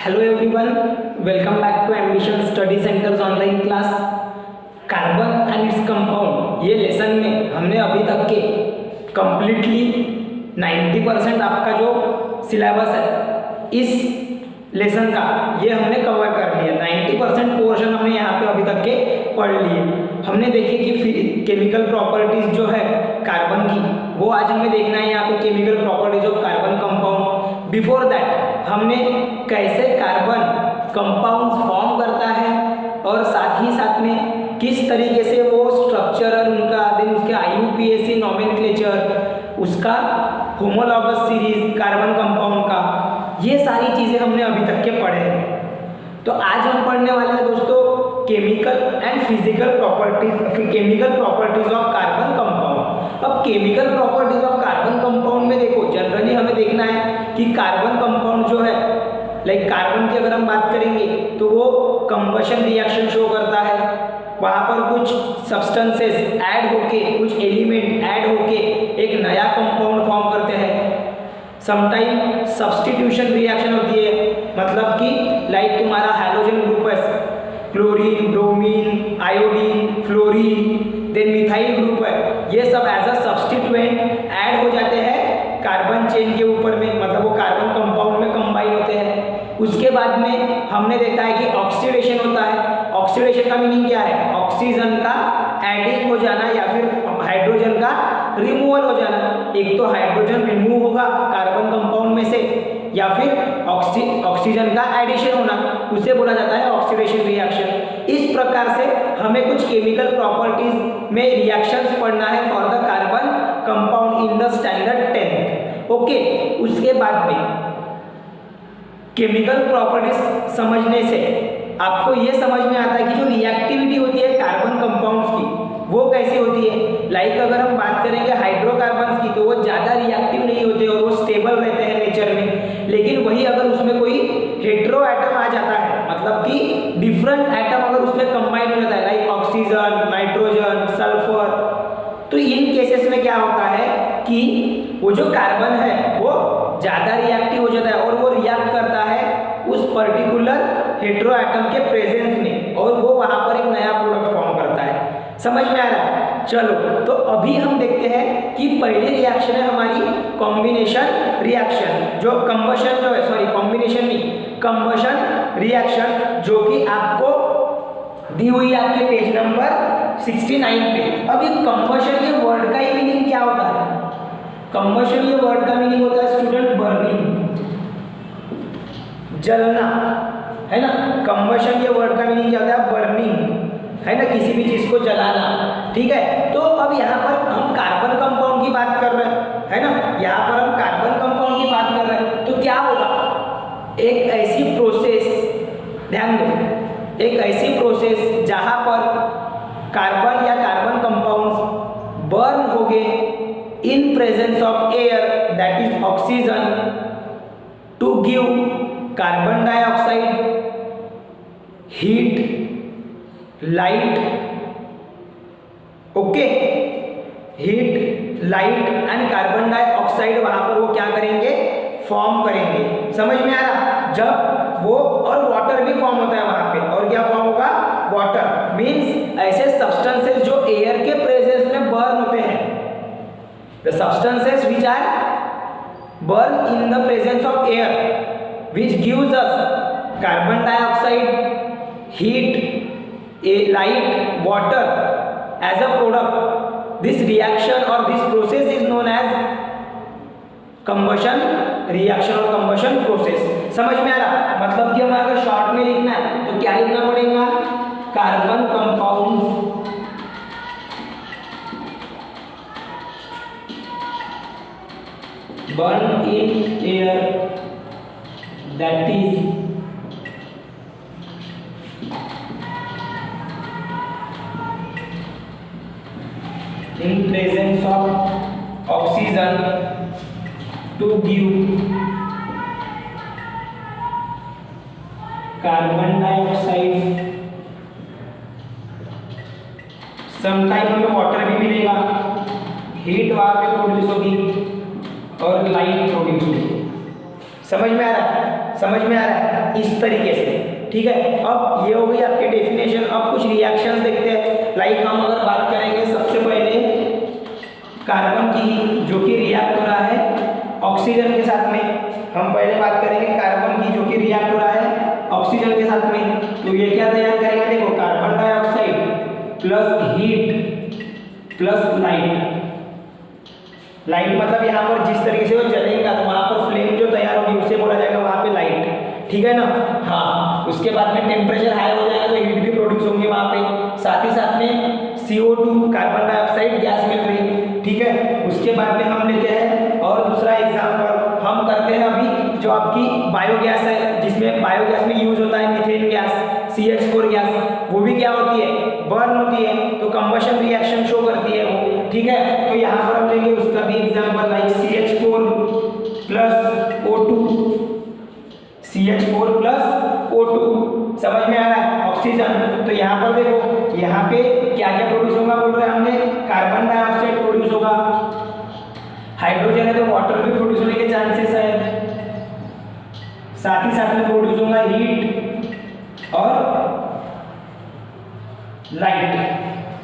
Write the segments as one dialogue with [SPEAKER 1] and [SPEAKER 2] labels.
[SPEAKER 1] Hello everyone, welcome back to ambition study centres online class. Carbon and its compound, ये lesson में हमने अभी तक के कंप्लीटली 90% आपका जो सिलेबस है इस लेसन का ये हमने कवर कर लिया। 90% पोर्शन हमने यहाँ पे अभी तक के पढ़ लिए। हमने देखे कि केमिकल प्रॉपर्टीज जो है कार्बन की, वो आज हमें देखना है यहाँ पे chemical properties of carbon compound. Before that हमने कैसे कार्बन कंपाउंड्स फॉर्म करता है और साथ ही साथ में किस तरीके से वो स्ट्रक्चरल उनका देन उसके IUPAC नॉमेनक्लेचर, उसका होमोलॉगस सीरीज कार्बन कंपाउंड का, ये सारी चीज़ें हमने अभी तक के पढ़े हैं। तो आज हम पढ़ने वाले हैं दोस्तों chemical and physical properties of carbon compound. अब chemical properties of carbon compound में देखो, जनरली हमें देखना है कि कार्बन कंपाउंड जो है, लाइक कार्बन की अगर हम बात करेंगे तो वो कंबशन रिएक्शन शो करता है। वहाँ पर कुछ सब्सटेंसेस ऐड होके, कुछ एलिमेंट ऐड होके एक नया कंपाउंड फॉर्म करते हैं। समटाइम सब्स्टिट्यूशन रिएक्शन होती है, मतलब कि लाइक तुम्हारा हैलोजन ग्रुप है, chlorine, bromine, iodine, fluorine, then methyl group है, ये सब एज अ सब्स्टिट्यूएंट ऐड हो जाते हैं कार्बन चेन के ऊपर में, मतलब वो कार्बन कंपाउंड में कंबाइन होते हैं। उसके बाद में हमने देखा है कि ऑक्सीडेशन होता है। ऑक्सीडेशन का मीनिंग क्या है? ऑक्सीजन का एडिंग हो जाना या फिर हाइड्रोजन का रिमूवल हो जाना। एक तो हाइड्रोजन रिमूव होगा कार्बन कंपाउंड में से, या फिर ऑक्सीजन का एडिशन होना, उसे बोला जाता है ऑक्सीडेशन रिएक्शन। इस प्रकार से हमें कुछ केमिकल प्रॉपर्टीज में रिएक्शंस पढ़ना है for the carbon compound in the standard 10th। Okay, उसके बाद में केमिकल प्रॉपर्टीज समझने से आपको ये समझ में आता है कि जो रिएक्टिविटी होती है कार्बन कंपाउंड्स की वो कैसी होती है। लाइक अगर हम बात करेंगे हाइड्रोकार्बन्स की तो वो ज़्यादा रिएक्टिव नहीं होते और वो स्टेबल रहते हैं नेचर में। लेकिन वही अगर उसमें कोई हेटेरो एटम आ जाता है, मतलब कि डिफरेंट एटम अगर उसमें कंबाइन हो जाता है, लाइक ऑक्सीजन, नाइट्रोजन, सल्फर, तो इन केसेस में क्या होता है कि वो जो कार्बन है वो ज़्यादा रिएक्टिव हो जाता है और वो रिएक्ट करता है उस पर्टिकुलर हेटेरो एटम के प्रेजेंस में, और वो वहाँ पर एक नया प्रोडक्ट फॉर्म करता है। समझ में आ रहा है? चलो, तो अभी हम देखते हैं कि पहली रिएक्शन है हमारी कॉम्बिनेशन रिएक्शन, जो कंबशन जो है, सॉरी कॉम्बिनेशन नहीं, कंबशन रिएक्शन, जो कि आपको दी हुई है आपके पेज नंबर 69 पे। अब ये कंबशन ये वर्ड का ही मीनिंग क्या होता है? कंबशन ये वर्ड का मीनिंग होता है स्टूडेंट बर्निंग, जलना, है ना। कंबशन ये वर्ड का मीनिंग क्या होता है? बर्निंग, है ना, किसी भी चीज को जलाना। ठीक है, तो अब यहाँ पर हम कार्बन कंपाउंड की बात कर रहे हैं, है ना, यहाँ पर हम कार्बन कंपाउंड की बात कर रहे हैं। तो क्या होगा? एक ऐसी प्रोसेस, ध्यान दो, एक ऐसी प्रोसेस जहाँ पर कार्बन या कार्बन कंपाउंड्स बर्न हो गए in presence of air that is oxygen to give carbon dioxide, heat, light, okay, heat, light and carbon dioxide वहां पर वो क्या करेंगे? फॉर्म करेंगे। समझ में आ रहा? जब वो, और वाटर भी फॉर्म होता है वहां पे, और क्या फॉर्म होगा? वाटर मीन्स ऐसे सब्सटेंसेस जो एयर के प्रेजेंस में बर्न होते हैं, the substances which are burn in the presence of air which gives us carbon dioxide, heat, light, water as a product. This reaction or this process is known as combustion reaction or combustion process. समझ में आ रहा? मतलब कि हमें अगर short में लिखना है तो क्या लिखना पड़ेगा? Carbon compound burn in air that is in presence of oxygen to give carbon dioxide, sometime हमें वाटर भी मिलेगा, हीट वहाँ पे प्रोड्यूस होगी और लाइट प्रोड्यूस होगी। समझ में आ रहा है, समझ में आ रहा है, इस तरीके से। ठीक है, अब ये हो गई आपकी डेफिनेशन। अब कुछ रिएक्शन देखते हैं। लाइक हम अगर बात करेंगे सबसे पहले कार्बन की, जो कि रिएक्ट हो रहा है ऑक्सीजन के साथ में। हम पहले बात करेंगे कार्बन की जो कि रिएक्ट हो रहा है ऑक्सीजन के साथ में। तो ये क्या तैयार करेगा, देखो carbon dioxide plus heat plus light. Light मतलब यहाँ पर जिस तरीके से वो जलेगा तो वहाँ पर फ्लेम जो तैयार होगी उसे बोला जाएगा वहाँ पे लाइट। ठीक है ना। हाँ, उसके बाद में टेम्परेचर हाई हो जाएगा तो हीट भी प्रोड्यूस होंगे वहाँ पे। साथ ही साथ में CO2 कार्बन डाइऑक्साइड गैस मिल रही। ठीक है, उसके बाद में हम लेते हैं और दूसरा एग्जाम्पल हम करते हैं अभी, जो आपकी बायोगैस है, जिसमें बायोगैस में यूज होता है मीथेन गैस, CH4 गैस। वो भी क्या होती है, बर्न होती है, तो कंबशन रिएक्शन शो करती है वो। ठीक है, तो यहाँ पर हम लेंगे उसका भी example, like CH4 plus O2, CH4 plus O2। समझ में आ रहा है, ऑक्सीजन। तो यहाँ पर देखो, यहाँ पे क्या क्या प्रोड्यूस होगा बोल रहे हैं हमने, कार्बन डाइऑक्साइड प्रोड्यूस होगा, हाइड्रोजन है तो वाटर भी प्रोड्यूस होने के चांसेस है, साथ ही साथ में प्रोड्यूस होगा हीट और लाइट।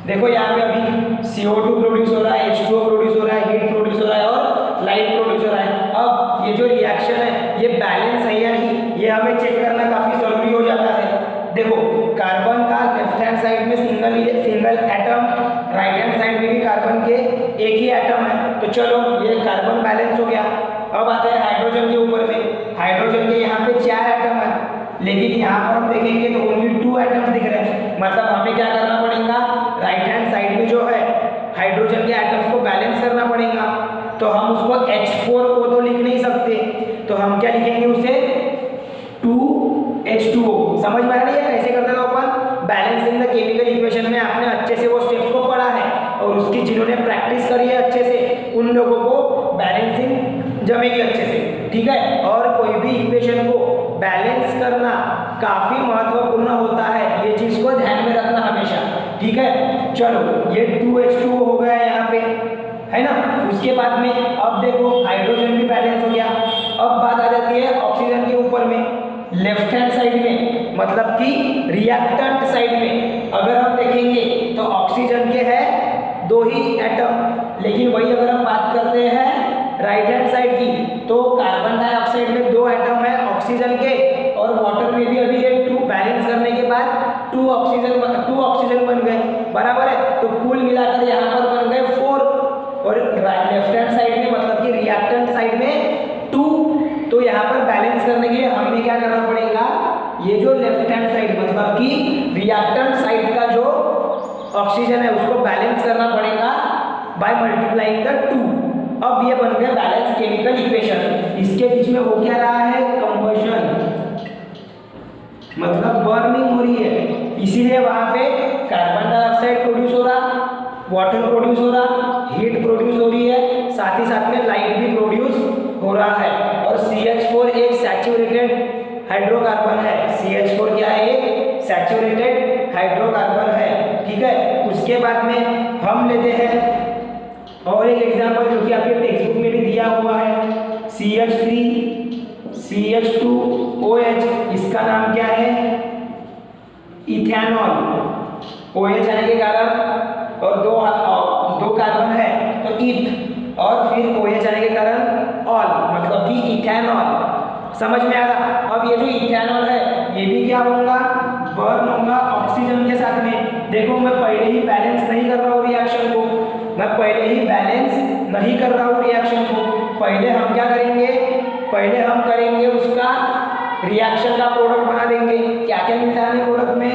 [SPEAKER 1] देखो यहाँ पे अभी CO2 प्रोड्यूस हो रहा है, H2O प्रोड्यूस हो रहा है, हीट प्रोड्यूस हो रहा है और लाइट प्रोड्यूस हो रहा है। अब ये जो रिएक्शन है ये बैलेंस है या नहीं, ये हमें चेक करना काफी जरूरी हो जाता है। देखो कार्बन का लेफ्ट हैंड साइड में single atom, right hand side में भी कार्बन के एक ही एटम है। तो चलो ये कार्बन बैलेंस हो गया। अब आते हैं हाइड्रोजन के ऊपर में। हाइड्रोजन के यहाँ पे 4 एटम है, लेकिन यहाँ पर हम देखेंगे तो ओनली 2 एटम दिख रहे हैं। मतलब हमें क्या करना पड़ेगा, राइट हैंड साइड में जो है हाइड्रोजन के एटम्स को बैलेंस करना पड़ेगा। तो हम उसको H4 को तो लिख नहीं सकते, तो हम क्या लिखेंगे उसे 2H2O। समझ में आ रही है कैसे करते हैं अपन balance in the chemical equation में। आपने अच्छे से वो स्टेप्स को पढ़ा है और उसकी जिन्होंने प्रैक्टिस करी है अच्छे से, उन लोगों को बैलेंसिंग जमेगी अच्छे से। ठीक है, और कोई भी इक्वेशन को बैलेंस करना काफी महत्वपूर्ण होता है, ये चीज को ध्यान में रखना हमेशा। ठीक है, चलो ये 2H2O हो गया यहाँ पे, है ना। उसके बाद में अब देखो हाइड्रोजन भी बैलेंस हो गया। अब बात आ जाती है ऑक्सीजन के ऊपर में। लेफ्ट हैंड साइड में मतलब कि रिएक्टेंट साइड में अगर हम देखेंगे तो ऑक्सीजन के है 2 ही एटम, लेकिन वही अगर हम बात करते हैं राइट हैंड साइड की तो कार्बन डाइऑक्साइड में 2 एटम है ऑक्सीजन के, और वाटर में भी अभी ये 2 बैलेंस करने के बाद 2 ऑक्सीजन बन गए, बराबर है। तो कुल मिलाकर यहाँ पर बन गए 4, और लेफ्ट हैंड साइड में मतलब कि रिएक्टेंट साइड में 2। तो यहाँ पर बैलेंस करने के लिए हमें क्या करना पड़ेगा, ये जो लेफ्ट हैंड साइड मतलब कि रिएक्टेंट साइड का जो ऑक्सीजन है उसको बैलेंस करना पड़ेगा बाय मल्टीप्लाइंग द 2। अब ये बन गया बैलेंस केमिकल इक्वेशन। इसके बीच में हो क्या रहा है, कंबशन, मतलब बर्निंग हो रही है, इसीलिए वहां पे कार्बन डाइऑक्साइड प्रोड्यूस हो रहा, वाटर प्रोड्यूस हो रहा, हीट प्रोड्यूस हो रही है, साथ ही साथ में लाइट भी प्रोड्यूस हो रहा है। और CH4 एक सैचुरेटेड हाइड्रोकार्बन है। CH4 क्या है, एक सैचुरेटेड हाइड्रोकार्बन है। ठीक है, उसके बाद में हम लेते हैं और एक एग्जांपल जो कि आपके टेक्स्ट बुक में भी दिया हुआ है, CH3 CH2OH, इसका नाम क्या है, इथेनॉल। OH आने के कारण और दो कार्बन है तो इथ, और फिर OH आने के कारण ऑल, मतलब कि इथेनॉल। समझ में आ रहा। अब ये जो इथेनॉल है ये भी क्या होगा, बर्न होगा ऑक्सीजन के साथ में। देखो मैं पहले ही बैलेंस नहीं कर रहा हूँ रिएक्शन को, मैं पहले ही बैलेंस नहीं कर रहा हूँ रिएक्शन को। पहले हम क्या करेंगे, पहले हम करेंगे उसका रिएक्शन का प्रोडक्ट बना देंगे। क्या क्या मिलता है प्रोडक्ट में,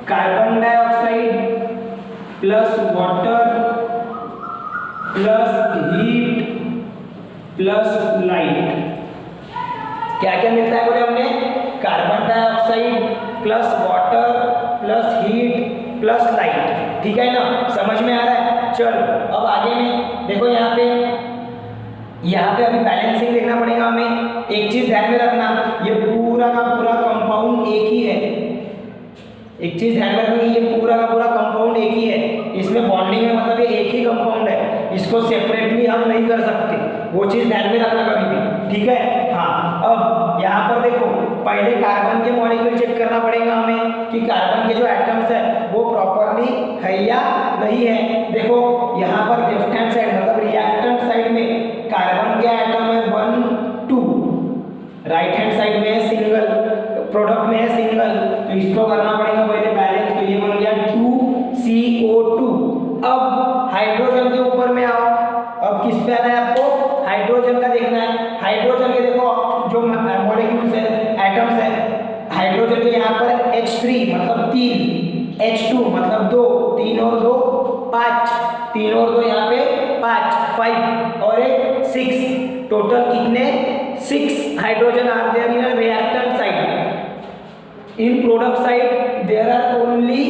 [SPEAKER 1] carbon dioxide plus water plus heat plus light. क्या क्या मिलता है बोले हमने, carbon dioxide plus water plus heat plus light. ठीक है ना, समझ में आ रहा है। चलो अब आगे में देखो, यहाँ पे अभी बैलेंसिंग देखना पड़ेगा हमें। एक चीज ध्यान में रखना, ये पूरा का पूरा कंपाउंड एक ही है। एक चीज ध्यान में रखना, ये पूरा का पूरा कंपाउंड एक ही है, इसमें बॉन्डिंग है, मतलब ये एक ही कंपाउंड है, इसको सेपरेटली हम नहीं कर सकते, वो चीज ध्यान में रखना कभी भी। ठीक है। हाँ, अब यहाँ पर देखो, पहले कार्बन के मॉलिक्यूल चेक करना पड़ेगा हमें कि कार्बन के जो एटम्स है वो प्रॉपरली है या नहीं है। देखो यहाँ पर लेफ्ट हैंड साइड मतलब रिएक्टेंट साइड में कार्बन के एटम है 1 2, राइट हैंड साइड में है सिंगल, प्रोडक्ट में है सिंगल, तो इसको करना पड़ेगा पहले बैलेंस। तो ये बन गया 2CO2। अब हाइड्रोजन के ऊपर में आओ, अब किस पे आना है आपको, हाइड्रोजन का देखना है। हाइड्रोजन के देखो जो मॉलिक्यूल्स है, एटम्स है, हाइड्रोजन के यहाँ पर H3 मतलब 3, H2 मतलब 2, 3 और 2 5, 3 और 2 यहाँ पे 5 और एक 6, टोटल कितने 6 hydrogen are there in a reactant side. In product side there are only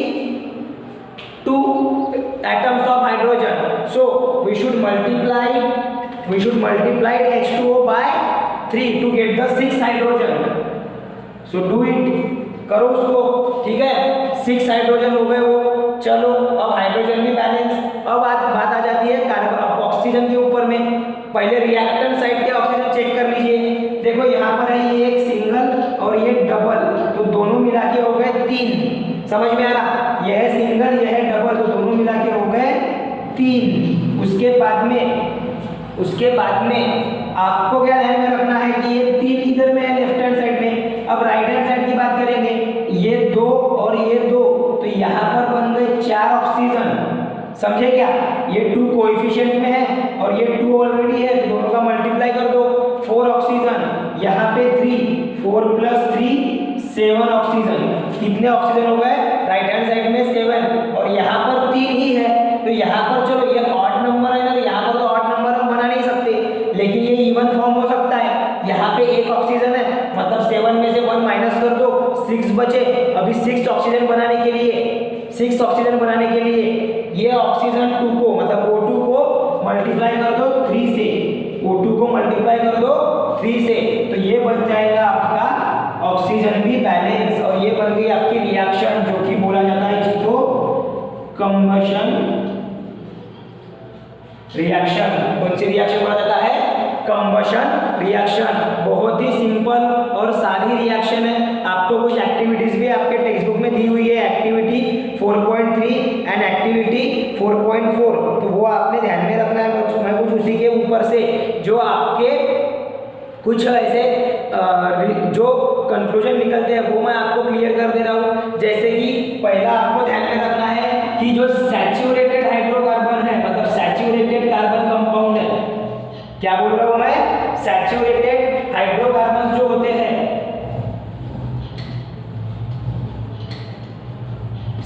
[SPEAKER 1] 2 atoms of hydrogen, so we should multiply H2O by 3 to get the 6 hydrogen, so do it, करो उसको, ठीक है। 6 हाइड्रोजन हो गए वो। चलो अब हाइड्रोजन भी बैलेंस। अब बात आ जाती है कार्बन ऑक्सीजन के ऊपर में। पहले रिएक्टेंट साइड के ऑक्सीजन चेक कर लीजिए। देखो यहाँ पर है ये एक सिंगल और ये डबल, तो दोनों मिला के हो गए 3। समझ में आ रहा, यह है सिंगल यह है डबल, तो दोनों मिला के हो गए 3। उसके बाद में आपको क्या ध्यान में रखना है कि ये 3 इधर में है लेफ्ट हैंड साइड में। अब राइट हैंड साइड की बात करेंगे, ये 2 और ये 2, तो यहाँ पर बन गए 4 ऑक्सीजन। समझे क्या, ये 2 कोएफिशिएंट में है और ये 2 ऑलरेडी है, तो दोनों का मल्टीप्लाई कर दो, 4 ऑक्सीजन। यहाँ पे 3, 4 + 3 7 ऑक्सीजन। कितने ऑक्सीजन हो गए, राइट हैंड साइड में 7 और यहाँ पर 3 ही है। तो यहाँ पर चलो ये ऑड नंबर है ना, तो यहाँ पर तो ऑड नंबर हम बना नहीं सकते, लेकिन ये इवन फॉर्म हो सकता है। यहाँ पे 1 ऑक्सीजन है, मतलब 7 में से 1 माइनस कर दो, 6 बचे। अभी 6 ऑक्सीजन बनाने के लिए ये ऑक्सीजन 2 को मतलब O2 को मल्टीप्लाई कर दो 3 से, O2 को मल्टीप्लाई कर दो 3 से, तो ये बन जाएगा आपका ऑक्सीजन भी बैलेंस। और ये बन गई आपकी रिएक्शन, जो कि बोला जाता है इसको कंबशन रिएक्शन। कौन सी रिएक्शन बोला जाता है, कंबशन रिएक्शन। बहुत ही सिंपल और सारी रिएक्शन है। आपको कुछ एक्टिविटीज भी आपके टेक्स्ट बुक में दी हुई है, एक्टिविटी 4.3 एंड एक्टिविटी 4.4, तो वो आपने ध्यान में रखना है। मैं कुछ उसी के ऊपर से जो आपके कुछ ऐसे जो कंक्लूजन निकलते हैं वो मैं आपको क्लियर कर दे रहा हूँ। जैसे कि पहला आपको ध्यान में रखना है कि जो सैचुरेटेड हाइड्रोकार्बन है, मतलब सैचुरेटेड कार्बन कंपाउंड है, क्या बोल रहा हूँ मैं, सैचुरेटेड हाइड्रोकार्बन जो होते हैं,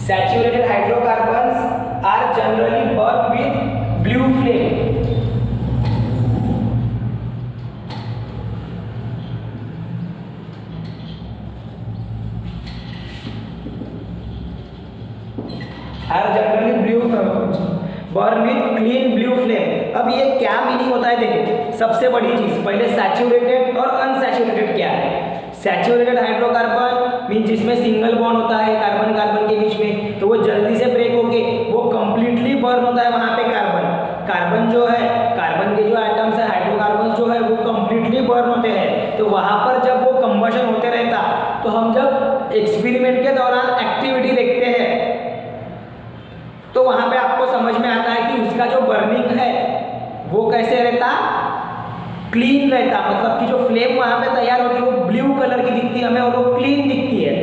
[SPEAKER 1] saturated hydrocarbons are generally burn with blue flame. Burn with clean blue flame. अब ये क्या मीनिंग होता है, देखो सबसे बड़ी चीज पहले सैचुरेटेड और अनसैचुरेटेड क्या है। सैचुरेटेड हाइड्रोकार्बन मीन जिसमें सिंगल बॉन्ड होता है कार्बन कार्बन के बीच में, तो वो जल्दी से ब्रेक होके वो कंप्लीटली बर्न होता है वहां पे कार्बन जो है, कार्बन के जो एटम्स है हाइड्रोकार्बन जो है वो कंप्लीटली बर्न होते हैं। तो वहां पर जब वो कंबशन होते रहता, तो हम जब एक्सपेरिमेंट के दौरान एक्टिविटी देखते हैं तो वहां पे आपको समझ में आता है कि उसका जो बर्निंग है वो कैसे रहता, क्लीन रहता, मतलब कि जो फ्लेम वहां पे तैयार होती है वो ब्लू कलर की दिखती है हमें और वो क्लीन दिखती है।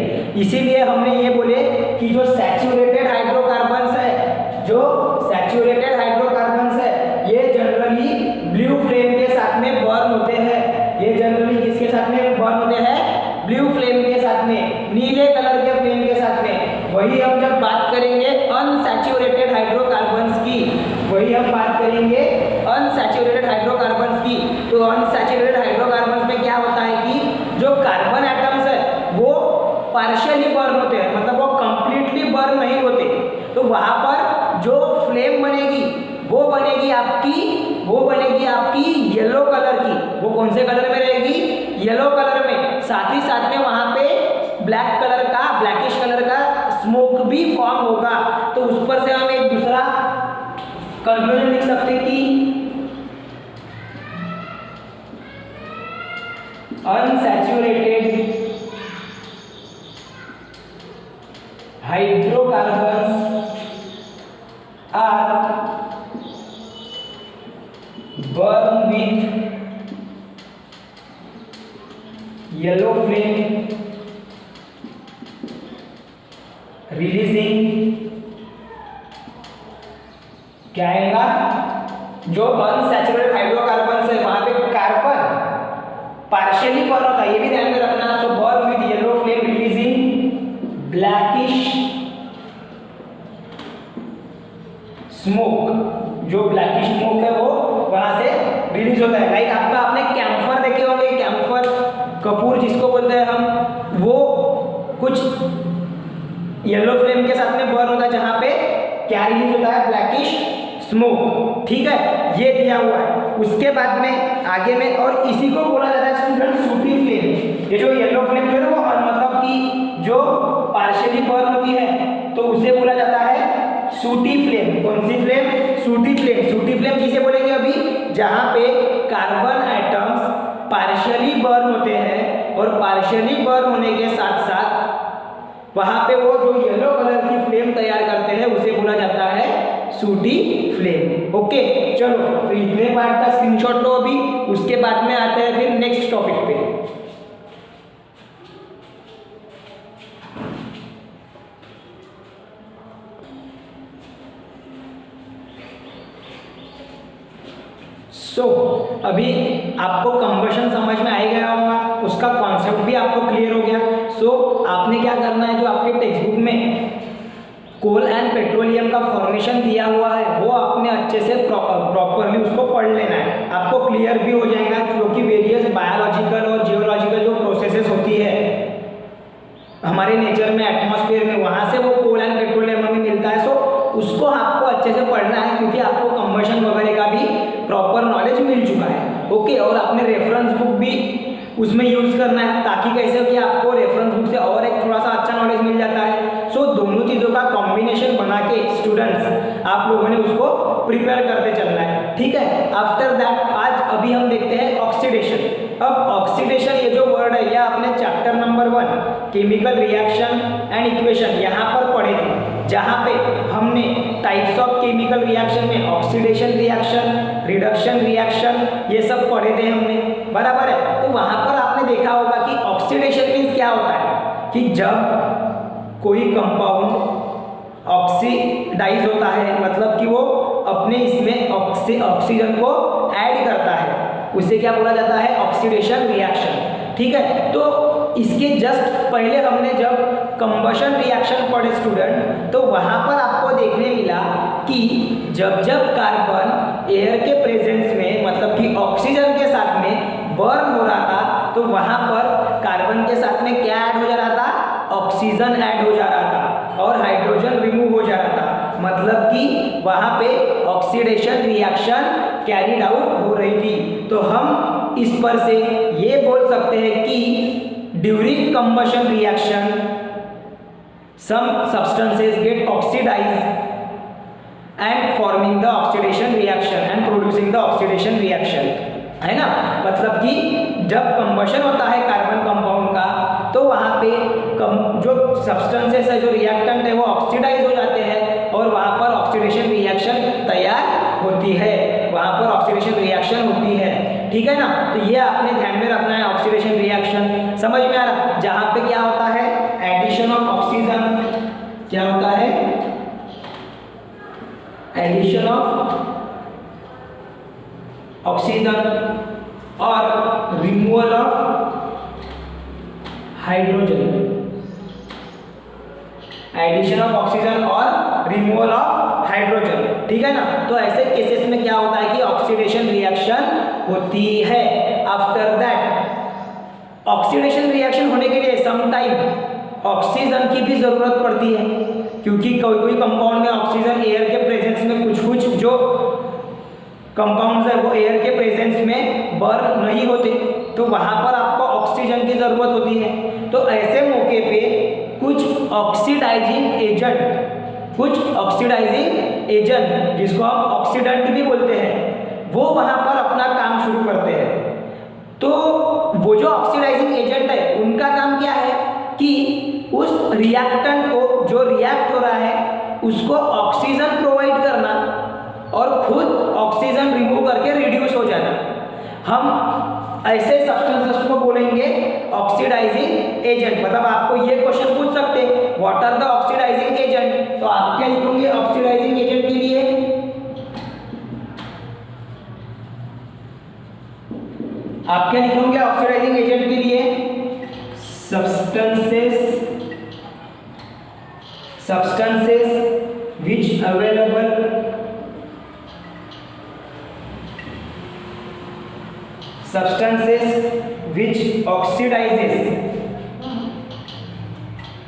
[SPEAKER 1] इसीलिए हमने ये बोले कि जो सैचुरेटेड हाइड्रोकार्बन्स है, जो सैचुरेटेड हाइड्रोकार्बन्स है ये जनरली ब्लू फ्लेम के साथ में बर्न होते हैं। ये जनरली किसके साथ में बर्न होते हैं, ब्लू फ्लेम के साथ में, नीले कलर के फ्लेम के साथ में। वही हम जब बात करेंगे अनसैचुरेटेड हाइड्रोकार्बन्स की, वही हम बात करेंगे अनसैचुरेटेड हाइड्रोकार्बन्स की, तो अनसैचुरेटेड हाइड्रोकार्बन्स में क्या होता है कि जो कार्बन एटम्स है वो पार्शियली बर्न होते हैं, मतलब वो कंप्लीटली बर्न नहीं होते। तो वहां पर जो फ्लेम बनेगी वो बनेगी आपकी येलो कलर की। वो कौन से कलर में रहेगी, येलो कलर में। साथ ही साथ में वहां पे ब्लैक कलर का, ब्लैकिश कलर का स्मोक भी फॉर्म होगा। तो उस पर से हम एक दूसरा कंक्लूजन लिख सकते हैं कि unsaturated hydrocarbons are burn with yellow flame releasing, क्या आएगा, जो अनसैचुरेटेड हाइड्रोकार्बन है वहां पे कार्बन पार्शियली बर्न होता है, ये भी ध्यान में रखना। So burn with yellow flame releasing blackish smoke, जो ब्लैकिश स्मोक है वो वहां से रिलीज होता है। लाइक आपका आपने कैम्फर देखे होंगे, कैम्फर कपूर जिसको बोलते हैं हम, वो कुछ येलो फ्लेम के साथ में बर्न होता है जहां पे क्या रिलीज होता है, ब्लैकिश स्मोक। ठीक है, ये दिया हुआ है। उसके बाद में आगे में, और इसी को बोला जाता है स्टूडेंट सूटी फ्लेम। ये जो येलो फ्लेम जो है वो मतलब कि जो पार्शियली बर्न होती है तो उसे बोला जाता है सूटी फ्लेम। कौन सी फ्लेम, सूटी फ्लेम। सूटी फ्लेम किसे बोलेंगे अभी, जहां पे कार्बन एटम्स पार्शियली बर्न होते हैं और पार्शियली बर्न होने के साथ साथ वहां पे वो जो येलो कलर की फ्लेम तैयार करते हैं उसे बोला जाता है सूटी फ्लेम। ओके, चलो तो इतने पार्ट का स्क्रीनशॉट लो अभी, उसके बाद में आते हैं फिर नेक्स्ट टॉपिक पे। अभी आपको कंबशन समझ में आ ही गया होगा, उसका कॉन्सेप्ट भी आपको क्लियर हो गया। आपने क्या करना है, जो आपके टेक्स्ट बुक में कोल एंड पेट्रोलियम का फॉर्मेशन दिया हुआ है वो आपने अच्छे से प्रॉपरली उसको पढ़ लेना है, आपको क्लियर भी हो जाएगा। क्योंकि वेरियस बायोलॉजिकल और जियोलॉजिकल जो प्रोसेसेस होती है हमारे नेचर में, एटमॉस्फेयर में, वहाँ से वो कोल एंड पेट्रोलियम हमें मिलता है। उसको आपको अच्छे से पढ़ना है क्योंकि आपको कंबशन वगैरह का भी प्रॉपर नॉलेज मिल चुका है। ओके, और आपने रेफरेंस बुक भी उसमें यूज़ करना है ताकि कैसे कि आपको रेफरेंस बुक से और एक थोड़ा सा अच्छा नॉलेज मिल जाता है। दोनों चीज़ों का कॉम्बिनेशन बना के स्टूडेंट्स आप लोगों ने उसको प्रिपेयर करते चलना है। ठीक है, आफ्टर दैट आज अभी हम देखते हैं ऑक्सीडेशन। अब ऑक्सीडेशन ये जो वर्ड है यह आपने chapter number 1 chemical reaction and equation यहाँ पर पढ़े थे, जहाँ पे हमने टाइप्स ऑफ केमिकल रिएक्शन में ऑक्सीडेशन रिएक्शन, रिडक्शन रिएक्शन ये सब पढ़े थे हमने, बराबर है। तो वहाँ पर आपने देखा होगा कि ऑक्सीडेशन मीन्स क्या होता है कि जब कोई कंपाउंड ऑक्सीडाइज होता है, मतलब कि वो अपने इसमें ऑक्सीजन को ऐड करता है, उसे क्या बोला जाता है, ऑक्सीडेशन रिएक्शन। ठीक है, तो इसके जस्ट पहले हमने जब कंबशन रिएक्शन पढ़े स्टूडेंट, तो वहाँ पर आपको देखने मिला कि जब जब कार्बन एयर के प्रेजेंस में, मतलब कि ऑक्सीजन के साथ में बर्न हो रहा था, तो वहाँ पर कार्बन के साथ में क्या ऐड हो जा रहा था, ऑक्सीजन ऐड हो जा रहा था और हाइड्रोजन रिमूव हो जा रहा था। मतलब कि वहाँ पे ऑक्सीडेशन रिएक्शन कैरीड आउट हो रही थी। तो हम इस पर से ये बोल सकते हैं कि during combustion reaction some substances get oxidised and forming the oxidation reaction and producing the oxidation reaction, है ना। मतलब कि जब कंबशन होता है कार्बन कंपाउंड का, तो वहाँ पे जो सब्सटेंसेस है, जो रिएक्टेंट है, वो ऑक्सीडाइज हो जाते हैं और वहाँ पर ऑक्सीडेशन रिएक्शन तैयार होती है, वहाँ पर ऑक्सीडेशन रिएक्शन होती है। ठीक है ना, तो ये आपने ध्यान में रखना है। ऑक्सीडेशन रिएक्शन समझ में आ रहा, जहाँ पे क्या होता है, एडिशन ऑफ ऑक्सीजन, क्या होता है, एडिशन ऑफ ऑक्सीजन और removal of hydrogen, addition of oxygen और रिमूवल ऑफ हाइड्रोजन। ठीक है ना, तो ऐसे केसेस में क्या होता है कि ऑक्सीडेशन रिएक्शन होती है। आफ्टर दैट ऑक्सीडेशन रिएक्शन होने के लिए सम टाइम ऑक्सीजन की भी जरूरत पड़ती है, क्योंकि कोई कोई कंपाउंड में ऑक्सीजन एयर के प्रेजेंस में, कुछ जो कंपाउंड्स है वो एयर के प्रेजेंस में बर्न नहीं होते, तो वहाँ पर आपको ऑक्सीजन की ज़रूरत होती है। तो ऐसे मौके पे कुछ ऑक्सीडाइजिंग एजेंट जिसको हम ऑक्सीडेंट भी बोलते हैं, वो वहाँ पर अपना काम शुरू करते हैं। तो वो जो ऑक्सीडाइजिंग एजेंट है उनका काम क्या है कि उस रिएक्टेंट को जो रिएक्ट हो रहा है उसको ऑक्सीजन प्रोवाइड करना और खुद ऑक्सीजन रिमूव करके रिड्यूस हो जाना। हम ऐसे सब्सटेंसेस को बोलेंगे ऑक्सीडाइजिंग एजेंट। मतलब आपको ये क्वेश्चन पूछ सकते हैं what are the oxidising agent, तो आप क्या लिखोगे ऑक्सीडाइजिंग एजेंट के लिए? आप क्या लिखोगे ऑक्सीडाइजिंग एजेंट के लिए? substances which available oxidizes,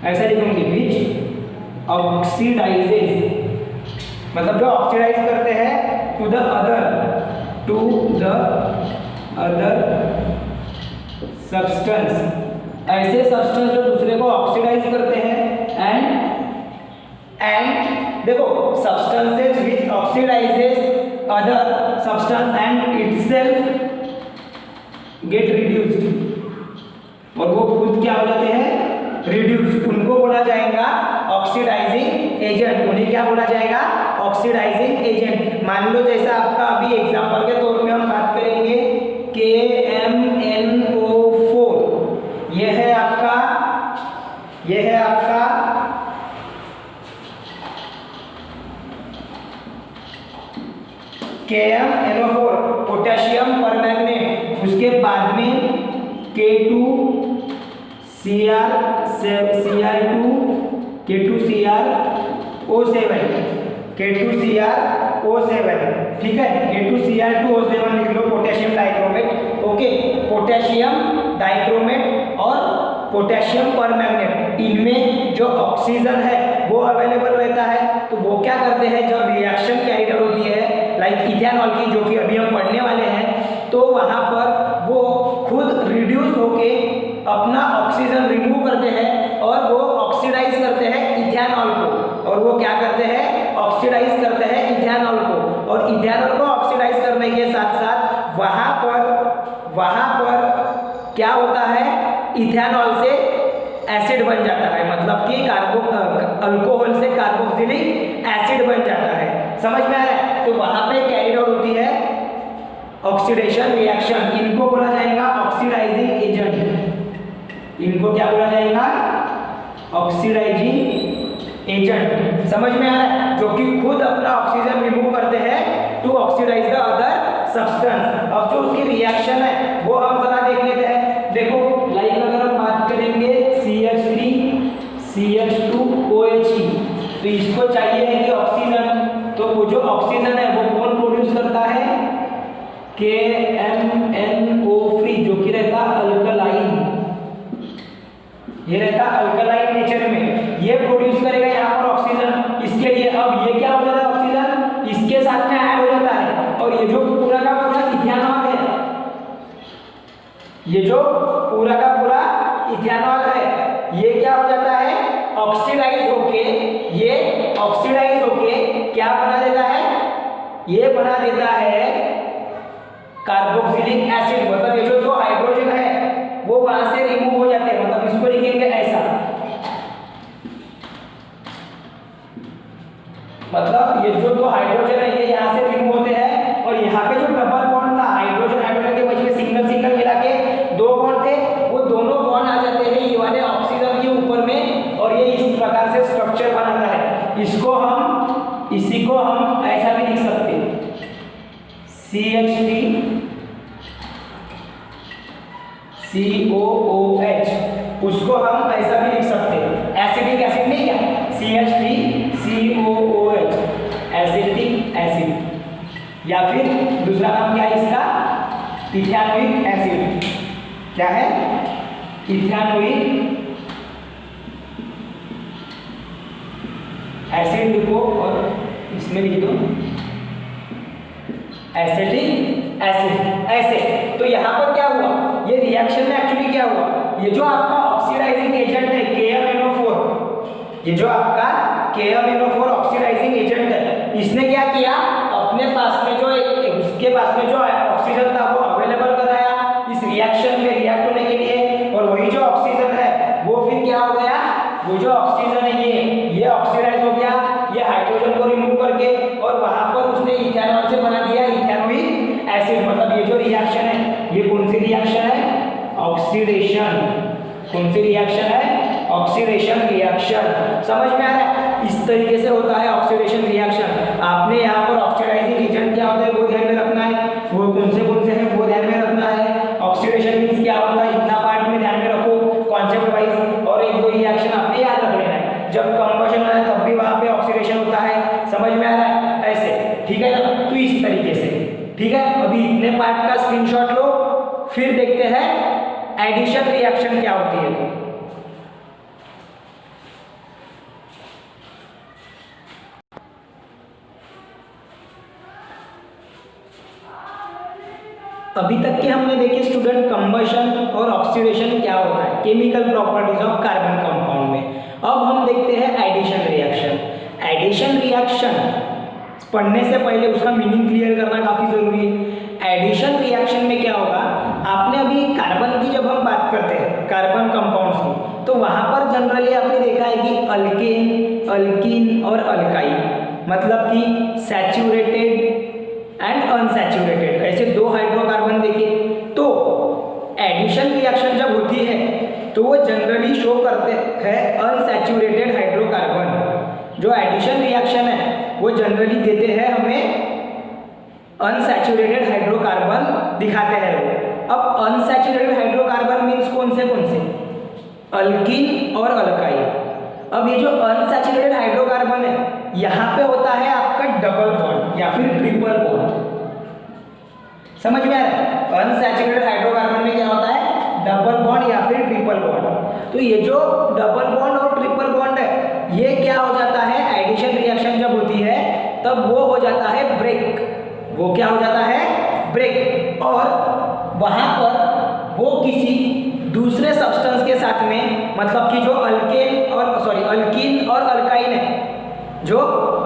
[SPEAKER 1] ऐसा लिखूंगी which oxidizes, मतलब जो ऑक्सीडाइज करते हैं टू द अदर सब्सटेंस, ऐसे सब्सटेंस जो दूसरे को ऑक्सीडाइज करते हैं। एंड देखो substances which oxidises other substance and itself gate reduced, और वो खुद क्या हो जाते हैं रिड्यूस, उनको बोला जाएगा ऑक्सीडाइजिंग एजेंट। उन्हें क्या बोला जाएगा ऑक्सीडाइजिंग एजेंट। मान लो जैसा आपका अभी एग्जांपल के तौर पे हम बात करेंगे KMNO4, ये है आपका KMNO4 पोटेशियम परमैंगनेट, उसके बाद में K2CrO7, ठीक है, K2Cr2O7 लिख लो, potassium dichromate. Okay, potassium dichromate और पोटेशियम परमैंगनेट, इनमें जो ऑक्सीजन है वो अवेलेबल रहता है। तो वो क्या करते हैं जब रिएक्शन कैरी आउट होती है लाइक इथेनॉल की, जो कि अभी हम पढ़ने वाले हैं, तो वहां पर वो खुद रिड्यूस होके अपना ऑक्सीजन रिमूव करते हैं और वो ऑक्सीडाइज करते हैं इथेनॉल को। और वो क्या करते हैं ऑक्सीडाइज करते हैं इथेनॉल को, और इथेनॉल को ऑक्सीडाइज करने के साथ साथ वहां पर क्या होता है इथेनॉल से एसिड बन जाता है, मतलब कि अल्कोहल से कार्बोक्सिलिक एसिड बन जाता है। समझ में आ रहा है? तो वहां पे कैरी आउट होती है ऑक्सीडेशन रिएक्शन, इनको बोला जाएगा ऑक्सीडाइजिंग एजेंट। इनको क्या बोला जाएगा ऑक्सीडाइजिंग एजेंट। समझ में आ रहा है? जो कि खुद अपना ऑक्सीजन रिमूव करते हैं to oxidise the other substance. अब जो उसकी रिएक्शन है वो हम जरा देख लेते हैं। देखो लाइक अगर हम बात करेंगे CH3CH2OH, तो इसको चाहिए है कि ऑक्सीजन, तो वो जो ऑक्सीजन है वो कौन प्रोड्यूस करता है KMNO3, जो कि रहता अल्कलाइन, ये रहता अल्कलाइन नेचर में, ये प्रोड्यूस करेगा यहाँ पर ऑक्सीजन। इसके लिए अब ये क्या हो जाता है ऑक्सीजन इसके साथ में ऐड हो जाता है, और ये जो पूरा का पूरा इथेनॉल है, ये जो पूरा का पूरा इथेनॉल है, ये क्या हो जाता है ऑक्सीडाइज होके, ये ऑक्सीडाइज होके क्या बना देता है, ये बना देता है कार्बोक्सिलिक एसिड। मतलब ये जो हाइड्रोजन है वो वहां से रिमूव हो जाते हैं, मतलब इसको लिखेंगे ऐसा, मतलब ये जो हाइड्रोजन है ये यहाँ से रिमूव होते हैं, और यहाँ पे जो डबल बॉन्ड था हाइड्रोजन के बीच में सिंगल मिला के दो बॉन्ड थे, वो दोनों बॉन्ड आ जाते हैं ये वाले ऑक्सीजन के ऊपर में, और ये इस प्रकार से स्ट्रक्चर बनाता है। इसी को हम ऐसा भी लिख सकते हैं CH3COOH, उसको हम ऐसा भी लिख सकते हैं, एसिडिक एसिड नहीं क्या, CH3COOH एसिडिक एसिड, या फिर दूसरा नाम क्या है इसका इथेनोइक एसिड। क्या है इथेनोइक एसिड लिखो, और इसमें लिख दो एसिडिक एसिड ऐसे। तो यहाँ पर क्या हुआ, ये रिएक्शन में एक्चुअली क्या हुआ, ये जो आपका ऑक्सीडाइजिंग एजेंट है KMNO4, ये जो आपका KMNO4 ऑक्सीडाइजिंग एजेंट है, इसने क्या किया अपने पास में जो उसके पास में जो ऑक्सीजन था वो अवेलेबल कराया, इस रिएक्शन में रिएक्ट ये जो ऑक्सीजन है वो फिर क्या हो गया, वो जो ऑक्सीजन है ये ऑक्सीडाइज हो गया, ये हाइड्रोजन को रिमूव करके और वहां पर उसने इथेनॉल से बना दिया इथेनोइक एसिड। मतलब ये जो रिएक्शन है ये कौन सी रिएक्शन है, ऑक्सीडेशन। कौन सी रिएक्शन है, ऑक्सीडेशन रिएक्शन। समझ में आ रहा है, इस तरीके से होता है ऑक्सीडेशन रिएक्शन। आपने यहाँ पर ऑक्सीडाइजिंग एजेंट क्या होता है वो ध्यान में रखना है, वो कौन से हैं वो ध्यान में रखना है। ऑक्सीडेशन मींस क्या होता है, इतना पार्ट में ध्यान में रखो कॉन्सेप्ट वाइज, और एक दो रिएक्शन आपने याद रख लेना है। जब कंबशन होता है तब भी वहां पे ऑक्सीडेशन होता है, समझ में आ रहा है, ऐसे, ठीक है ना। तो इस तरीके से, ठीक है। अभी इतने पार्ट का स्क्रीनशॉट लो, फिर देखते हैं एडिशन रिएक्शन क्या होती है। अभी तक के हमने देखे स्टूडेंट कंबशन और ऑक्सीडेशन क्या होता है, chemical properties of carbon compound में। अब हम देखते हैं एडिशन रिएक्शन। एडिशन रिएक्शन पढ़ने से पहले उसका मीनिंग क्लियर करना काफी जरूरी है। एडिशन रिएक्शन में क्या होगा, आपने अभी कार्बन की जब हम बात करते हैं कार्बन कंपाउंड्स की, तो वहां पर जनरली आपने देखा है कि अल्केन, अल्कीन और अल्काइन, मतलब कि सैचुरेटेड एंड अनसैचुरेटेड, ऐसे दो हाइड्रोकार्बन देखे। तो एडिशन रिएक्शन जब होती है तो वो जनरली शो करते हैं अनसैचुरेटेड हाइड्रोकार्बन। जो एडिशन रिएक्शन है वो जनरली देते हैं हमें अनसैचुरेटेड हाइड्रोकार्बन दिखाते हैं वो। अब अनसैचुरेटेड हाइड्रोकार्बन मीन्स कौन से, अल्कीन और अल्काइन। अब ये जो अनसैचुरेटेड हाइड्रोकार्बन है यहाँ पे होता है आपका डबल बॉन्ड या फिर ट्रिपल बॉन्ड। समझ में आ रहा है, अनसैचुरेटेड हाइड्रोकार्बन में क्या होता है, डबल बॉन्ड या फिर ट्रिपल बॉन्ड। तो ये जो डबल बॉन्ड और ट्रिपल बॉन्ड है ये क्या हो जाता है, एडिशन रिएक्शन जब होती है तब वो हो जाता है ब्रेक। वो क्या हो जाता है, ब्रेक। और वहां पर वो किसी दूसरे सब्सटेंस के साथ में, मतलब कि जो अल्कीन और अल्काइन है, जो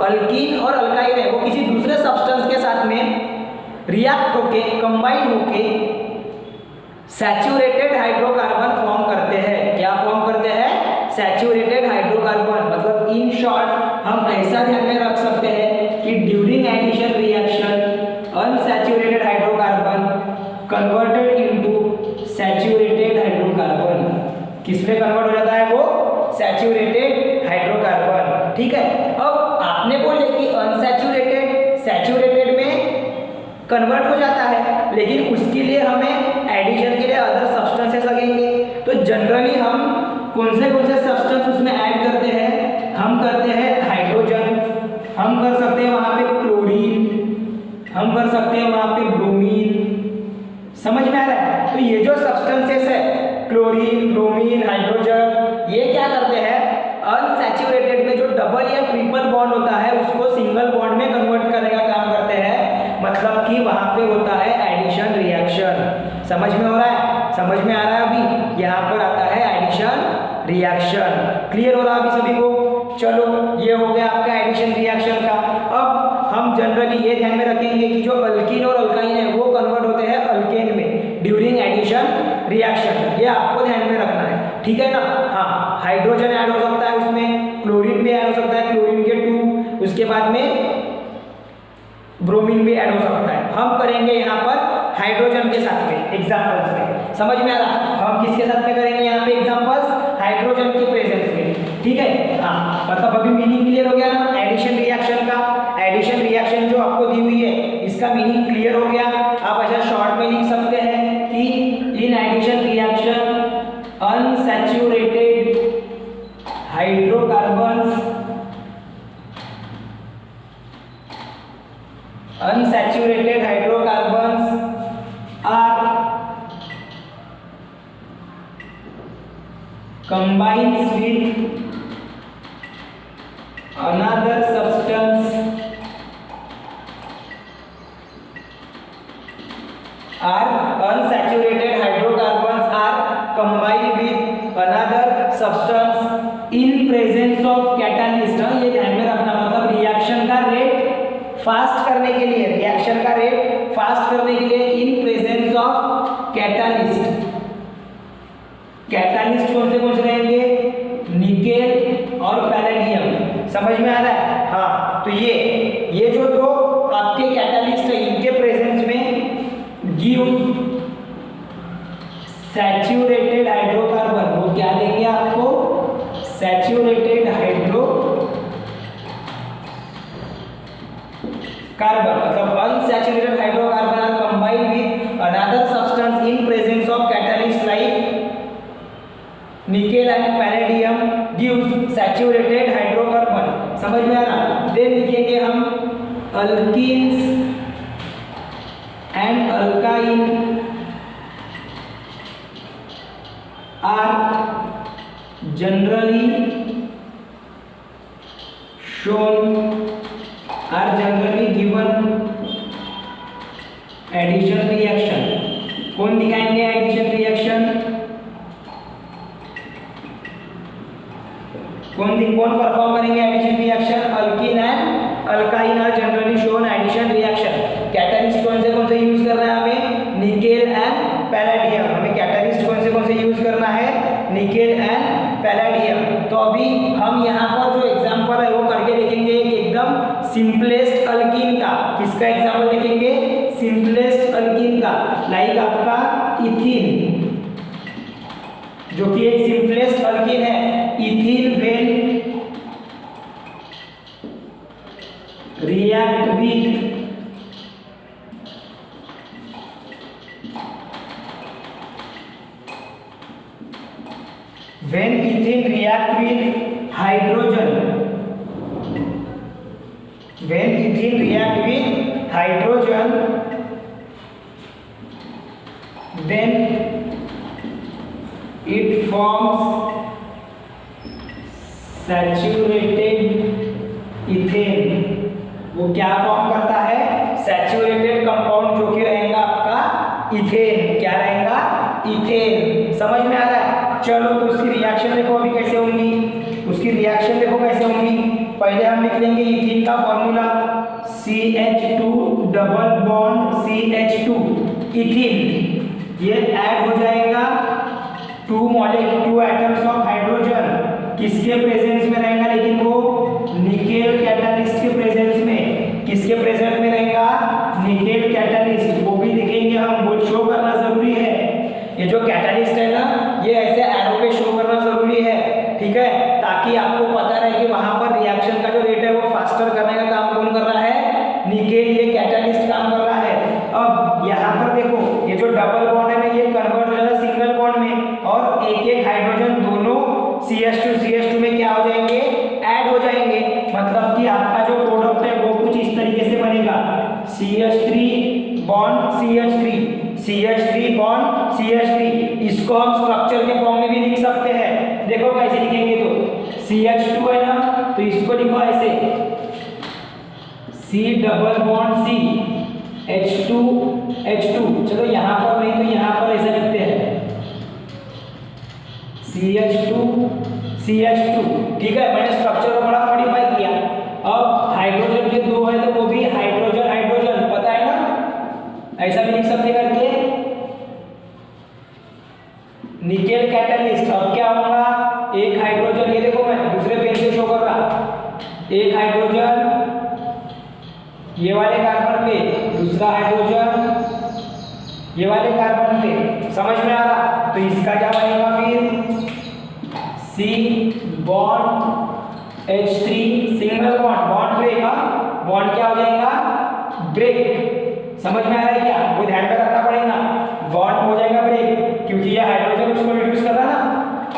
[SPEAKER 1] अल्कीन और अल्काइन है वो किसी दूसरे सब्सटेंस के साथ में रिएक्ट होके कंबाइन होके सैचुरेटेड हाइड्रोकार्बन फॉर्म करते हैं। क्या फॉर्म करते हैं, सैचुरेटेड हाइड्रोकार्बन। मतलब इन शॉर्ट हम ऐसा ध्यान में रख सकते हैं कि during addition reaction unsaturated hydrocarbon converted into saturated hydrocarbon. किसमें कन्वर्ट हो जाता है वो, सैचुरेटेड हाइड्रोकार्बन। ठीक है। अब आपने बोले कि अनसैचुरेटेड सैचुरेटेड में कन्वर्ट हो जाता है, लेकिन उसके लिए हमें एडिशन के लिए अदर सब्सटेंसेस लगेंगे। तो जनरली हम कौन से सब्सटेंस उसमें ऐड करते हैं, हम करते हैं हाइड्रोजन, हम कर सकते हैं वहां पे क्लोरीन, हम कर सकते हैं वहां पे ब्रोमीन। समझ में आ रहा है। तो ये जो सब्सटेंसेस है क्लोरीन, ब्रोमीन, हाइड्रोजन, ये क्या करते हैं, अनसैचुरेटेड में जो डबल या ट्रिपल बॉन्ड होता है उसको सिंगल बॉन्ड में कन्वर्ट करने का काम करते हैं। मतलब कि वहां पे होता है एडिशन रिएक्शन। समझ में हो रहा है, समझ में आ रहा है। अभी यहाँ पर आता है एडिशन रिएक्शन। क्लियर हो रहा है अभी सभी को। चलो ये हो गया आपका एडिशन रिएक्शन का। अब हम जनरली ये ध्यान में रखेंगे कि जो अल्कीन और अल्काइन है वो कन्वर्ट होते हैं अल्केन में ड्यूरिंग एडिशन रिएक्शन। ये आपको ध्यान में रखना है, ठीक है ना। हाँ, हाइड्रोजन ऐड हो सकता है उसमें, क्लोरीन भी ऐड हो सकता है, क्लोरीन के 2, उसके बाद में ब्रोमीन भी ऐड हो सकता है। हम करेंगे यहाँ पर हाइड्रोजन के साथ में एग्जांपल्स में। समझ में आ रहा, हम किसके साथ में करेंगे यहाँ पे एग्जांपल्स, हाइड्रोजन के प्रेजेंस में। ठीक है। हाँ, मतलब अभी मीनिंग क्लियर हो गया ना एडिशन रिएक्शन का। एडिशन रिएक्शन जो आपको दी हुई है इसका मीनिंग क्लियर हो गया। आप ऐसा शॉर्ट में लिख सकते हैं कि in addition reaction unsaturated hydrocarbons are combined with another substance unsaturated hydrocarbons are combined with another substance in presence of catalyst। ये ध्यान में रखना, मतलब रिएक्शन का रेट फास्ट करने के लिए, रिएक्शन का रेट फास्ट करने के लिए इन प्रेजेंस ऑफ कैटालिस्ट, कैटालिस्ट कौन से रहेंगे, निकेल और पैलेडियम। समझ में आ रहा है? हाँ, तो ये जो दो आपके कैटालिस्ट है इनके प्रेजेंस में गिव सैचुरेटेड हाइड्रोकार्बन, वो क्या देंगे आपको, सैचुरेटेड हाइड्रोकार्बन, मतलब unsaturated hydrocarbon are combined with another substance in presence of catalyst like nickel and palladium gives saturated hydrocarbon. समझ में आ रहा? देन लिखेंगे हम alkenes and alkyne are generally given addition reaction। कौन दिखाएंगे एडिशन रिएक्शन, कौन परफॉर्म करेंगे addition reaction, alkene and alkyne are generally shown addition reaction. Catalyst कौन से यूज करना है हमें, निकेल एंड पैलेडियम। हमें कैटालिस्ट कौन से यूज करना है, निकेल एंड पैलेडियम। तो अभी हम यहाँ पर जो एग्जांपल है वो करके देखेंगे एकदम सिंपलेस्ट अल्कीन का। किसका एग्जांपल देखेंगे, सिंपलेस्ट अल्कीन का, लाइक आपका इथीन, जो कि एक सिंपलेस्ट अल्कीन है। Ethene when react with when ethene react with hydrogen, when ethene react with hydrogen, then it forms saturated ethane। वो क्या फॉर्म करता है, सैचुरेटेड कंपाउंड, जो कि रहेगा आपका इथेन। क्या रहेगा, इथेन। समझ में आ रहा है? चलो तो उसकी रिएक्शन देखो अभी कैसे होंगी, उसकी रिएक्शन देखो कैसे होंगी। पहले हम लिख लेंगे इथीन का formula CH2 double bond CH2 ethene, ये ऐड हो जाएगा 2 एटम्स ऑफ हाइड्रोजन। किसके प्रेजेंस में रहेगा, लेकिन वो निकेल कैटालिस्ट के प्रेजेंस में। किसके प्रेजेंस में रहेगा, निकेल कैटालिस्ट। वो भी लिखेंगे हम, वो शो करना जरूरी है। ये जो कैटालिस्ट है ना, ये ऐसे एरो पे शो करना जरूरी है, ठीक है, ताकि आपको पता रहे कि वहां पर रिएक्शन का जो रेट है वो फास्टर करने का काम कौन कर रहा है, निकेल, ये कैटालिस्ट काम कर रहा है। अब यहाँ पर देखो ये जो डबल बॉन्ड है ना, ये कन्वर्ट हो जाएगा सिंगल बॉन्ड में, और एक हाइड्रोजन दोनों CH2 में क्या हो जाएंगे, ऐड हो जाएंगे। मतलब कि आपका जो प्रोडक्ट है वो कुछ इस तरीके से बनेगा, CH3 bond CH3 bond CH3। इसको हम स्ट्रक्चर के फॉर्म में भी लिख सकते हैं। देखो कैसे लिखेंगे, तो CH2 है ना, तो इसको लिखो ऐसे C double bond C H2। चलो यहाँ पर नहीं तो यहाँ पर ऐसा लिखते हैं CH2, ठीक है। मैंने स्ट्रक्चर को थोड़ा मॉडिफाई किया। अब हाइड्रोजन के दो है तो वो भी हाइड्रोजन पता है ना, ऐसा भी लिख सकते करके निकेल कैटालिस्ट। अब क्या होगा, एक हाइड्रोजन, ये देखो मैं दूसरे पेज से शो कर रहा, एक हाइड्रोजन ये वाले कार्बन पे, दूसरा हाइड्रोजन ये वाले कार्बन पे। समझ में आ रहा? तो इसका क्या बनेगा फिर, C bond H3 single bond break. Bond क्या हो जाएगा, ब्रेक। समझ में आ रहा है क्या, वो ध्यान में रखना पड़ेगा, बॉन्ड हो जाएगा ब्रेक, क्योंकि ये हाइड्रोजन उसको रिड्यूस कर रहा ना।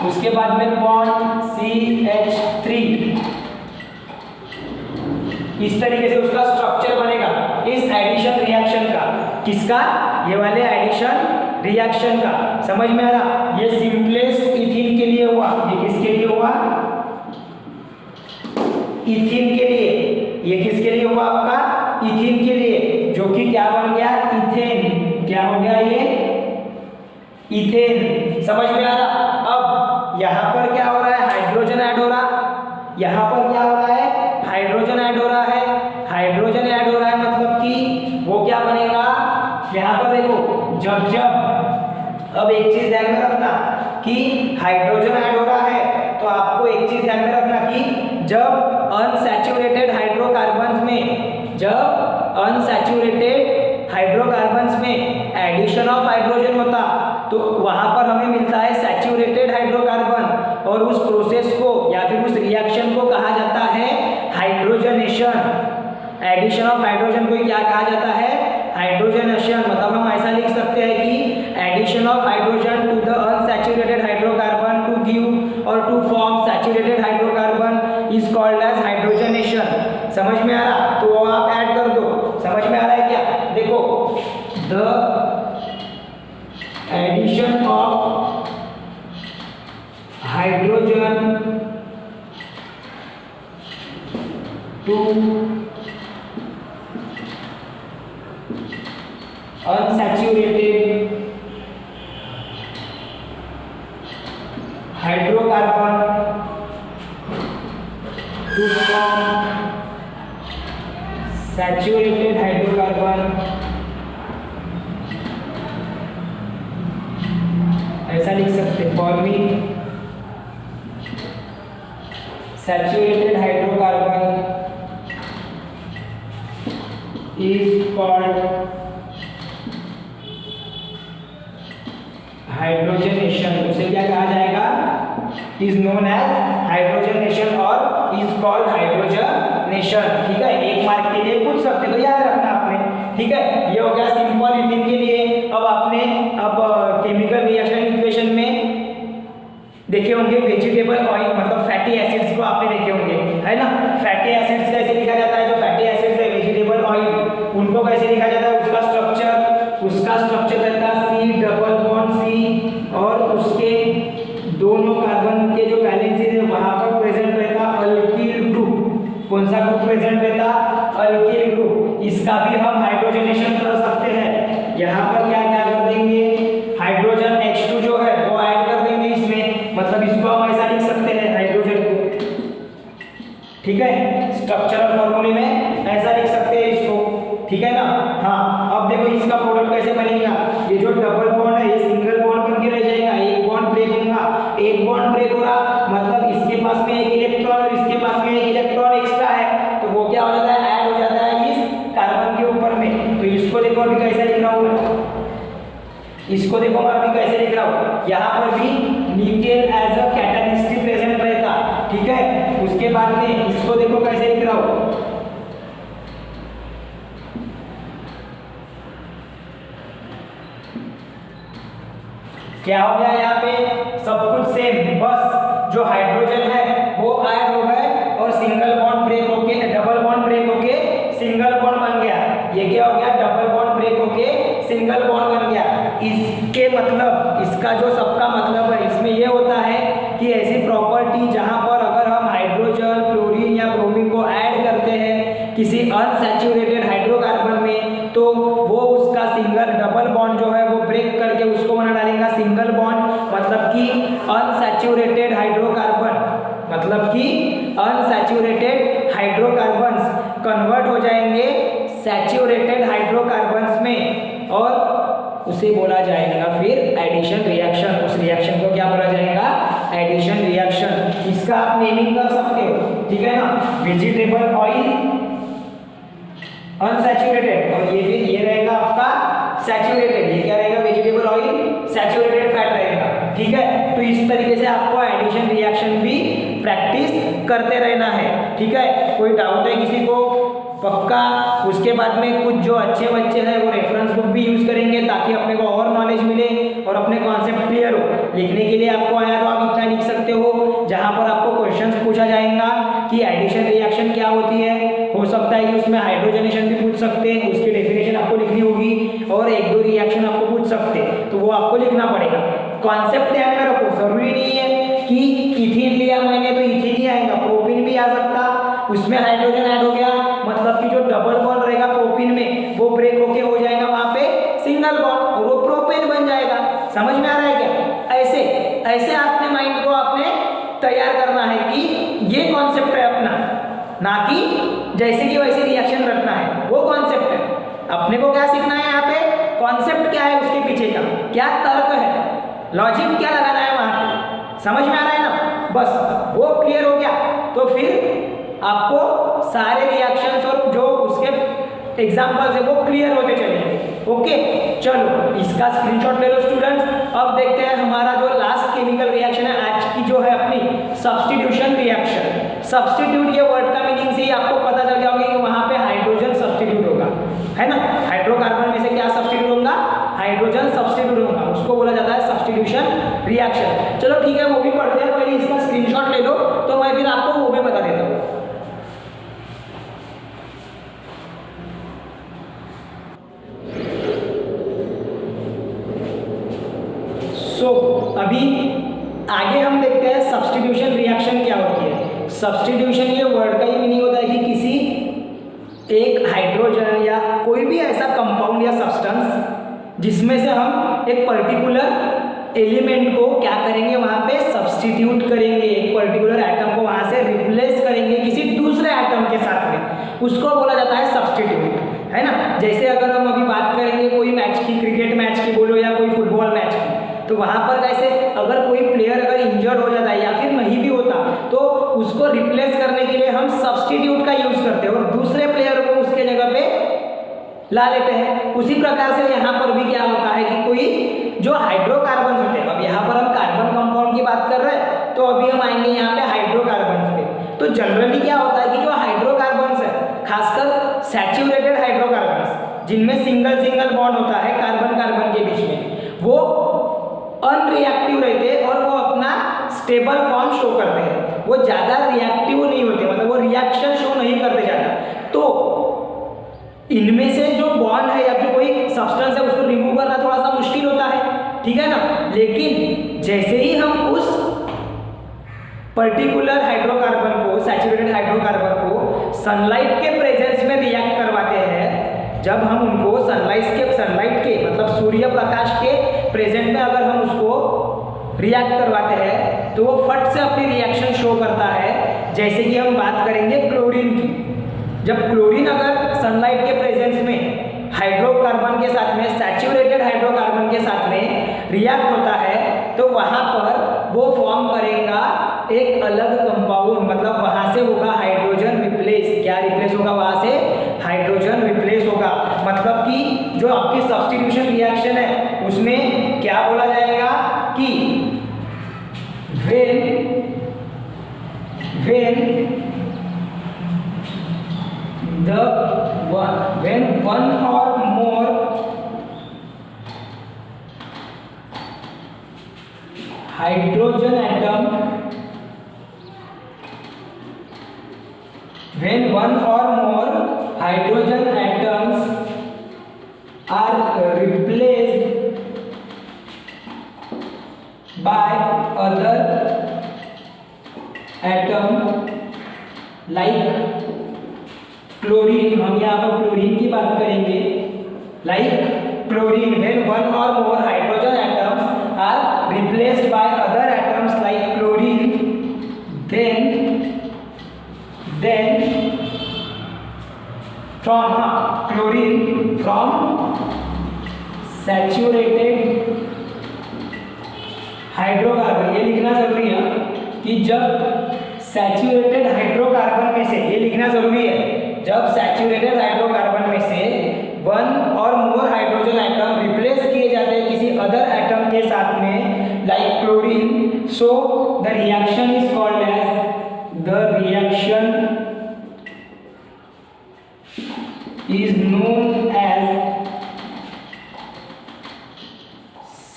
[SPEAKER 1] उसके बाद में बॉन्ड CH3, इस तरीके से उसका स्ट्रक्चर बनेगा इस एडिशन रिएक्शन का। किसका, ये वाले एडिशन रिएक्शन का। समझ में आ रहा? ये सिंपलेस्ट इथीन के लिए हुआ, ये किसके लिए हुआ, इथीन के लिए। ये किसके लिए हुआ आपका, इथीन के लिए, जो कि क्या बन गया, इथेन। क्या हो गया ये, इथेन। समझ में आ रहा? अब यहाँ पर क्या हो रहा है, हाइड्रोजन ऐड हो रहा, यहाँ पर क्या हो रहा है, हाइड्रोजन ऐड हो रहा है। हाइड्रोजन ऐड हो रहा है मतलब कि वो क्या बनेगा, यहाँ पर देखो, जब अब एक चीज ध्यान में रखना कि हाइड्रोजन ऐड हो रहा है, तो आपको एक चीज ध्यान में रखना कि जब अनसैचुरेटेड हाइड्रोकार्बन्स में एडिशन ऑफ हाइड्रोजन होता तो वहां पर हमें मिलता है सैचुरेटेड हाइड्रोकार्बन, और उस प्रोसेस को या फिर उस रिएक्शन को कहा जाता है हाइड्रोजनेशन। एडिशन ऑफ हाइड्रोजन को क्या कहा जाता है? हाइड्रोजनेशन। मतलब हम ऐसा लिख सकते हैं कि addition of hydrogen to the unsaturated hydrocarbon to give और to form saturated hydrocarbon is called as hydrogenation. समझ में आ रहा? तो वो आप ऐड कर दो। समझ में आ रहा है क्या? देखो, the addition of hydrogen to unsaturated hydrocarbon to form saturated hydrocarbon, ऐसा लिख सकते forming saturated hydrocarbon is called hydrogenation. उसे क्या कहा जाएगा? इज नोन एज हाइड्रोजनेशन और इज कॉल्ड हाइड्रोजनेशन। ठीक है, एक मार्क के लिए पूछ सकते तो याद रखना आपने। ठीक है, ये हो गया सिंपल ईथीन के लिए। अब आपने केमिकल रिएक्शन इक्वेशन में देखे होंगे वेजिटेबल ऑयल मतलब फैटी एसिड्स को आपने देखे होंगे, है ना। फैटी एसिड्स कैसे लिखा जाता है? जो फैटी एसिड्स है वेजिटेबल ऑयल, उनको कैसे लिखा जाता है? उसका स्ट्रक्चर रहता है सी डबल बॉन्ड सी, और उसके दोनों कार्बन के जो वैलेंसीज है वहां पर प्रेजेंट रहता अल्किल ग्रुप। कौन सा ग्रुप प्रेजेंट रहता? Alkyl group. इसका भी हम हाइड्रोजनेशन कर सकते हैं। यहाँ पर क्या कर देंगे? हाइड्रोजन H2 जो है वो ऐड कर देंगे इसमें, मतलब इसको हम ऐसा लिख सकते हैं हाइड्रोजन को। ठीक है, स्ट्रक्चरल फॉर्मूले में ऐसा लिख सकते हैं इसको। ठीक है ना। हाँ, अब देखो इसका प्रोडक्ट कैसे बनेगा। ये जो डबल बॉन्ड है ये सिंगल बॉन्ड बन के रह जाएगा, एक बॉन्ड ब्रेक होगा, एक बॉन्ड ब्रेक हो रहा मतलब इसके पास में एक इलेक्ट्रॉन और इसके पास में एक इलेक्ट्रॉन एक्स्ट्रा है, तो वो क्या हो जाता है? ऐड हो जाता है इस कार्बन के ऊपर में। तो इसको देखो अभी कैसे लिख रहा हूँ, इसको देखो मैं अभी कैसे लिख रहा हूँ। यहाँ पर भी nickel as a catalyst present रहता। ठीक है, उसके बाद में इसको देखो कैसे लिख रहा हूँ। क्या हो गया? यहाँ पे सब कुछ सेम, बस जो हाइड्रोजन है वो ऐड हो गए और सिंगल बॉन्ड ब्रेक होके डबल बॉन्ड ब्रेक होके सिंगल बॉन्ड बन गया। ये क्या हो गया? डबल बॉन्ड ब्रेक होके सिंगल बॉन्ड बन गया। इसके मतलब इसका जो सबका मतलब है इसमें ये होता है कि ऐसी प्रॉपर्टी जहाँ पर अगर हम हाइड्रोजन, क्लोरीन या ब्रोमीन को ऐड करते हैं किसी अनसैचुरेटेड हाइड्रोकार्बन में, तो वो उसका सिंगल डबल बॉन्ड जो है वो ब्रेक करके उसको बना डालेगा सिंगल बॉन्ड। मतलब कि अनसैचुरेटेड हाइड्रोकार्बन, मतलब कि अनसैचुरेटेड हाइड्रोकार्बन्स कन्वर्ट हो जाएंगे सैचुरेटेड हाइड्रोकार्बन्स में, और उसे बोला जाएगा फिर एडिशन रिएक्शन। उस रिएक्शन को क्या बोला जाएगा? Addition reaction. इसका आप नेमिंग कर सकते हो। ठीक है ना। वेजिटेबल ऑयल अनसैचुरेटेड, और ये रहेगा आपका सैचुरेटेड। ये क्या रहेगा? वेजिटेबल ऑयल सैचुरेटेड फैट रहेगा। ठीक है, तो इस तरीके से आपको एडिशन रिएक्शन भी प्रैक्टिस करते रहना है। ठीक है, कोई डाउट है किसी को? पक्का। उसके बाद में कुछ जो अच्छे बच्चे हैं वो रेफरेंस बुक भी यूज करेंगे ताकि अपने को और नॉलेज मिले और अपने कॉन्सेप्ट क्लियर हो। लिखने के लिए आपको आया तो आप इतना लिख सकते हो, जहाँ पर आपको क्वेश्चंस पूछा जाएगा कि एडिशन रिएक्शन क्या होती है। हो सकता है कि उसमें हाइड्रोजनेशन भी पूछ सकते हैं, उसकी डेफिनेशन आपको लिखनी होगी, और एक दो रिएक्शन आपको पूछ सकते हैं, तो वो आपको लिखना पड़ेगा। कॉन्सेप्ट ध्यान में रखो, जरूरी नहीं है कि इथीन लिया मैंने तो इथीन ही आएगा, प्रोपीन भी आ सकता, उसमें हाइड्रोजन ऐड हो गया मतलब कि जो डबल बॉन्ड रहेगा प्रोपीन में वो ब्रेक होके हो जाएगा वहां पे सिंगल बॉन्ड और वो प्रोपेन बन जाएगा। समझ में आ रहा है क्या? ऐसे ऐसे आपने माइंड को आपने तैयार करना है कि ये कॉन्सेप्ट है अपना, ना कि जैसे कि वैसे रिएक्शन रखना है, वो कॉन्सेप्ट है। अपने को क्या सीखना है यहाँ पे? कॉन्सेप्ट क्या है उसके पीछे का, क्या तर्क है, लॉजिक क्या लगाना है वहां पे, समझ में आ रहा है ना। बस वो क्लियर हो गया तो फिर आपको सारे रिएक्शंस और जो उसके एग्जांपल्स है वो क्लियर होते चलेंगे। ओके, चलो इसका स्क्रीनशॉट ले लो स्टूडेंट्स। अब देखते हैं हमारा जो लास्ट केमिकल रिएक्शन है आज की, जो है अपनी सब्स्टिट्यूशन रिएक्शन। सब्स्टिट्यूट, ये वर्ड का मीनिंग से ही आपको पता चल जाओगे कि वहां पे हाइड्रोजन सब्स्टिट्यूट होगा, है ना। हाइड्रोकार्बन में से क्या सब्स्टिट्यूट होगा, हाइड्रोजन सब्स्टिट्यूट होगा, उसको बोला जाता है सब्स्टिट्यूशन रिएक्शन। चलो ठीक है, वो भी पढ़ते हैं, पहले इसका स्क्रीनशॉट ले लो तो मैं फिर आपको वो भी बता देता हूँ। अभी आगे हम देखते हैं सब्स्टिट्यूशन रिएक्शन क्या होती है। सब्स्टिट्यूशन ये वर्ड का ही मीनिंग होता है कि किसी एक हाइड्रोजन या कोई भी ऐसा कंपाउंड या सब्सटेंस जिसमें से हम एक पर्टिकुलर एलिमेंट को क्या करेंगे, वहां पे सब्स्टिट्यूट करेंगे, एक पर्टिकुलर एटम को वहां से रिप्लेस करेंगे किसी दूसरे एटम के साथ में, उसको बोला जाता है सब्स्टिट्यूट, है ना। जैसे अगर हम अभी बात करेंगे कोई मैच की, क्रिकेट मैच की बोलो या कोई फुटबॉल मैच की, तो वहां पर कैसे अगर कोई प्लेयर अगर इंजर्ड हो जाता है या फिर नहीं भी होता तो उसको रिप्लेस करने के लिए हम सब्स्टिट्यूट का यूज करते हैं और दूसरे प्लेयर को उसके जगह पे ला लेते हैं। उसी प्रकार से यहाँ पर भी क्या होता है कि कोई जो हाइड्रोकार्बन होते हैं, अब यहाँ पर हम कार्बन कंपाउंड की बात कर रहे हैं तो अभी हम आएंगे यहाँ पे हाइड्रोकार्बन पे। तो जनरली क्या होता है कि जो हाइड्रोकार्बन है, खासकर सैचुरेटेड हाइड्रोकार्बन जिनमें सिंगल सिंगल बॉन्ड होता है कार्बन कार्बन के बीच में, वो अनरिएक्टिव रहते हैं और वो अपना स्टेबल फॉर्म शो करते हैं, वो ज़्यादा रिएक्टिव नहीं होते, मतलब वो रिएक्शन शो नहीं करते ज़्यादा। तो इनमें से जो बॉन्ड है या फिर कोई सब्सटेंस है उसको रिमूव करना थोड़ा सा मुश्किल होता है, ठीक है ना। लेकिन जैसे ही हम उस पर्टिकुलर हाइड्रोकार्बन को, सैचुरेटेड हाइड्रोकार्बन को सनलाइट के प्रेजेंस में रिएक्ट करवाते हैं, जब हम उनको सनलाइट के मतलब सूर्य प्रकाश के प्रेजेंट में अगर हम उसको रिएक्ट करवाते हैं तो वो फट से अपनी रिएक्शन शो करता है। जैसे कि हम बात करेंगे क्लोरीन की, जब क्लोरीन अगर सनलाइट के प्रेजेंस में हाइड्रोकार्बन के साथ में, सैचुरेटेड हाइड्रोकार्बन के साथ में रिएक्ट होता है तो वहाँ पर वो फॉर्म करेगा एक अलग कंपाउंड, मतलब वहाँ से होगा हाइड्रोजन रिप्लेस। क्या रिप्लेस होगा वहाँ से, हाइड्रोजन रिप्लेस होगा। मतलब कि जो आपकी सब्स्टिट्यूशन रिएक्शन है उसमें क्या बोला जाएगा कि when one or more hydrogen atom, when one or more hydrogen atoms are replaced by other atom like chlorine, हम यहाँ पर क्लोरीन की बात करेंगे, like chlorine, when one or more hydrogen atoms are replaced by other atoms like chlorine, then chlorine from saturated hydrocarbon, ये लिखना जरूरी है कि जब सैचुरेटेड हाइड्रोकार्बन में से, ये लिखना जरूरी है, जब सैचुरेटेड हाइड्रोकार्बन में से वन और मोर हाइड्रोजन एटम रिप्लेस किए जाते हैं किसी अदर एटम के साथ में like chlorine, so the reaction is called as, the reaction is known as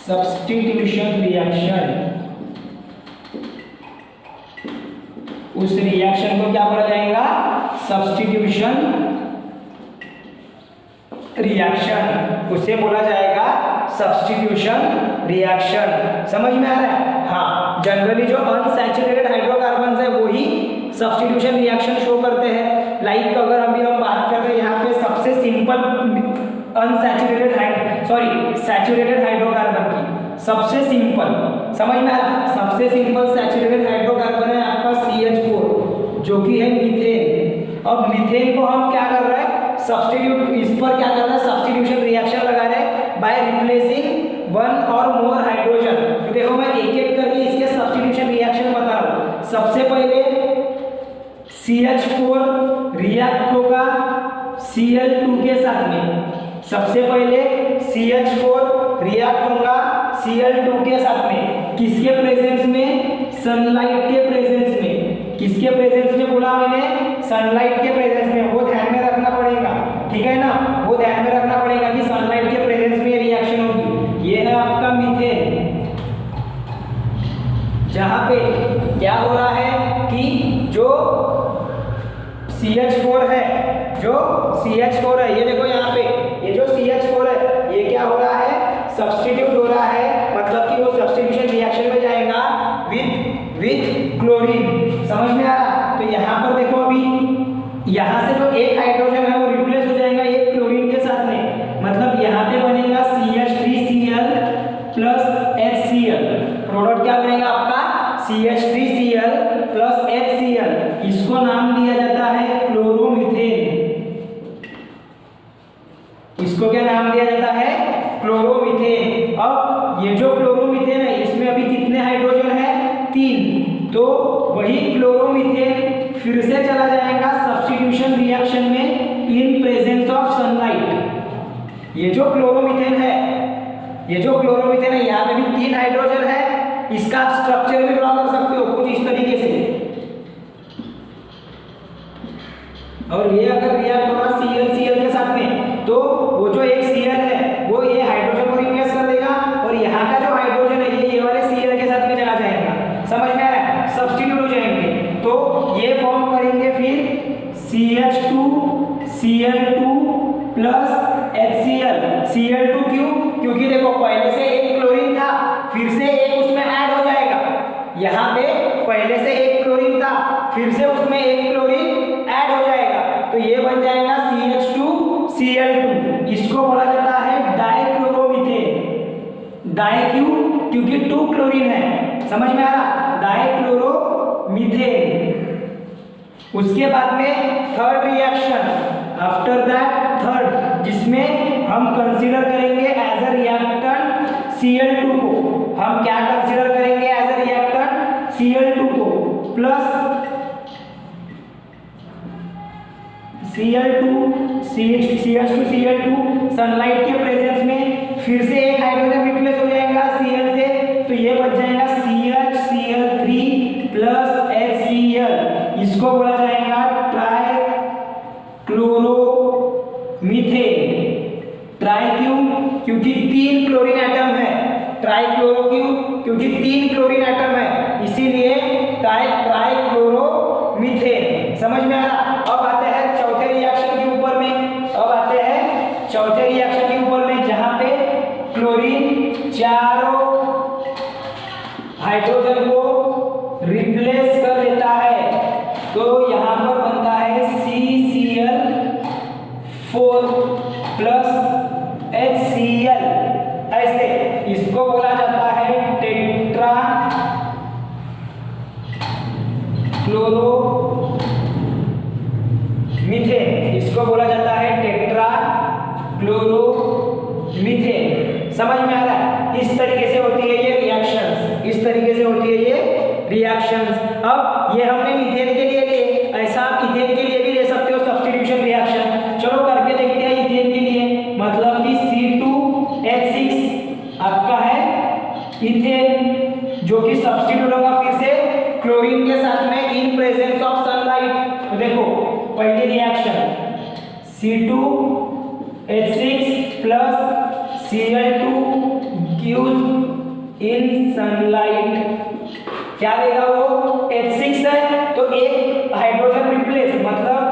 [SPEAKER 1] substitution reaction. उस रिएक्शन को क्या बोला जाएगा, सब्स्टिट्यूशन रिएक्शन, उसे बोला जाएगा सब्स्टिट्यूशन रिएक्शन। समझ में आ रहा है। हाँ, जनरली जो अनसैचुरेटेड हाइड्रोकार्बन है वो ही सब्स्टिट्यूशन रिएक्शन शो करते हैं। लाइक अगर अभी हम बात कर रहे हैं यहाँ पे सबसे सिंपल सैचुरेटेड हाइड्रोकार्बन की, सबसे सिंपल, समझ में आ रहा है, सबसे सिंपल सैचुरेटेड हाइड्रोकार्बन है आपका CH4 जो कि है मीथेन। अब मीथेन को हम क्या कर रहे हैं, सब्स्टिट्यूट, इस पर क्या कर रहे हैं, सब्स्टिट्यूशन रिएक्शन लगा रहे हैं बाय रिप्लेसिंग वन और मोर हाइड्रोजन। तो देखो मैं एक एक करके इसके सब्स्टिट्यूशन रिएक्शन बता रहा हूँ। सबसे पहले CH4 रिएक्ट होगा Cl2 के साथ में। सबसे पहले CH4 रिएक्ट होगा Cl2 के साथ में, किसके प्रेजेंस में? सनलाइट के प्रेजेंस में। किसके प्रेजेंस में बोला मैंने? सनलाइट के प्रेजेंस में। वो ध्यान में रखना पड़ेगा, ठीक है ना, वो ध्यान में रखना पड़ेगा कि सनलाइट के प्रेजेंस में ये रिएक्शन होगी। ये है आपका मीथेन, जहां पे क्या हो रहा है कि जो CH4 है, जो CH4 है, ये देखो यहाँ पे, ये जो CH4 है, ये क्या हो रहा है? सब्स्टिट्यूट हो रहा है, मतलब कि वो सब्स्टिट्यूशन रिएक्शन में जाएगा विथ क्लोरीन। समझ में आ रहा? तो यहाँ पर देखो, अभी यहाँ से जो एक हाइड्रोजन है वो रिप्लेस हो जाएगा एक क्लोरीन के साथ में, मतलब यहाँ पे बनेगा CH3Cl प्लस HCl। प्रोडक्ट क्या बनेगा आपका? CH3Cl plus HCl। इसको नाम दिया जाता है क्लोरोमीथेन। इसको क्या नाम दिया जाता है? क्लोरोमीथेन। अब ये जो क्लोरोमीथेन है, इसमें अभी कितने हाइड्रोजन है? 3। तो वही क्लोरोमीथेन फिर से चला जाएगा सब्स्टिट्यूशन रिएक्शन में इन प्रेजेंस ऑफ सनलाइट। ये जो क्लोरोमीथेन है, ये जो क्लोरोमीथेन है, यहाँ पे भी 3 हाइड्रोजन है। इसका स्ट्रक्चर भी ड्रॉ कर सकते हो कुछ इस तरीके से। और ये अगर रिएक्ट होगा Cl के साथ में, तो वो जो एक Cl है वो ये हाइड्रोजन को रिप्लेस कर देगा, और यहाँ का जो हाइड्रोजन है ये वाले Cl के साथ में चला जाएगा। समझ में आ रहा है? सब्स्टिट्यूट हो जाएंगे, तो ये फॉर्म करेंगे फिर CH2 Cl2 plus HCl। Cl2 क्यों? क्योंकि देखो पहले से एक क्लोरीन था, फिर से एक उसमें ऐड हो जाएगा। यहाँ पे पहले से एक क्लोरीन था, फिर से उसमें एक क्लोरीन ऐड हो जाएगा, तो ये बन जाएगा CH2Cl2। इसको बोला जाता है डाइक्लोरोमीथेन। डाई क्यों? क्योंकि 2 क्लोरीन है। समझ में आ रहा? डाइक्लोरोमीथेन। उसके बाद में third reaction, after that third, जिसमें हम कंसीडर करेंगे एज अ रिएक्टेंट Cl2 को। हम क्या कंसीडर करेंगे एज अ रिएक्टेंट? Cl2 को प्लस CH2Cl2 सनलाइट के प्रेजेंस में फिर से एक हाइड्रोजन रिप्लेस हो जाएगा Cl से, तो ये बच जाएगा CH Cl3 प्लस HCl। इसको बोला जाएगा ट्राइक्लोरोमीथेन। ट्राई क्यों? क्योंकि 3 क्लोरीन एटम है। ट्राइक्लोरो क्यों? क्योंकि 3 क्लोरीन एटम है, इसीलिए ट्राइक्लोरोमीथेन। समझ में आ रहा? अब आते हैं चौथे रिएक्शन के ऊपर में। अब आते हैं चौथे रिएक्शन के ऊपर में, जहां पे क्लोरीन चारों हाइड्रोजन को रिप्लेस कर देता है, तो यहाँ पर बनता है CCl4 प्लस HCl। ऐसे इसको बोला जाता है टेट्रा क्लोरोमीथेन। इसको बोला जाता है टेट्रा क्लोरोमीथेन। समझ में आ रहा है? इस तरीके से होती है ये रिएक्शंस, इस तरीके से होती है ये रिएक्शंस। अब ये हमने मीथेन के लिए लिए, ऐसा आप इथेन के लिए भी ले सकते हो सब्स्टिट्यूशन रिएक्शन। चलो करके देखते हैं इथेन के लिए, मतलब कि C2H6 आपका है इथेन, जो कि सब्स्टिट्यूट होगा फिर से क्लोरीन के साथ में इन प्रेजेंस ऑफ सनलाइट। तो देखो पहली reaction C2H6 plus Cl2 gives इन सनलाइट। क्या देगा वो? H6 है, तो एक हाइड्रोजन रिप्लेस, मतलब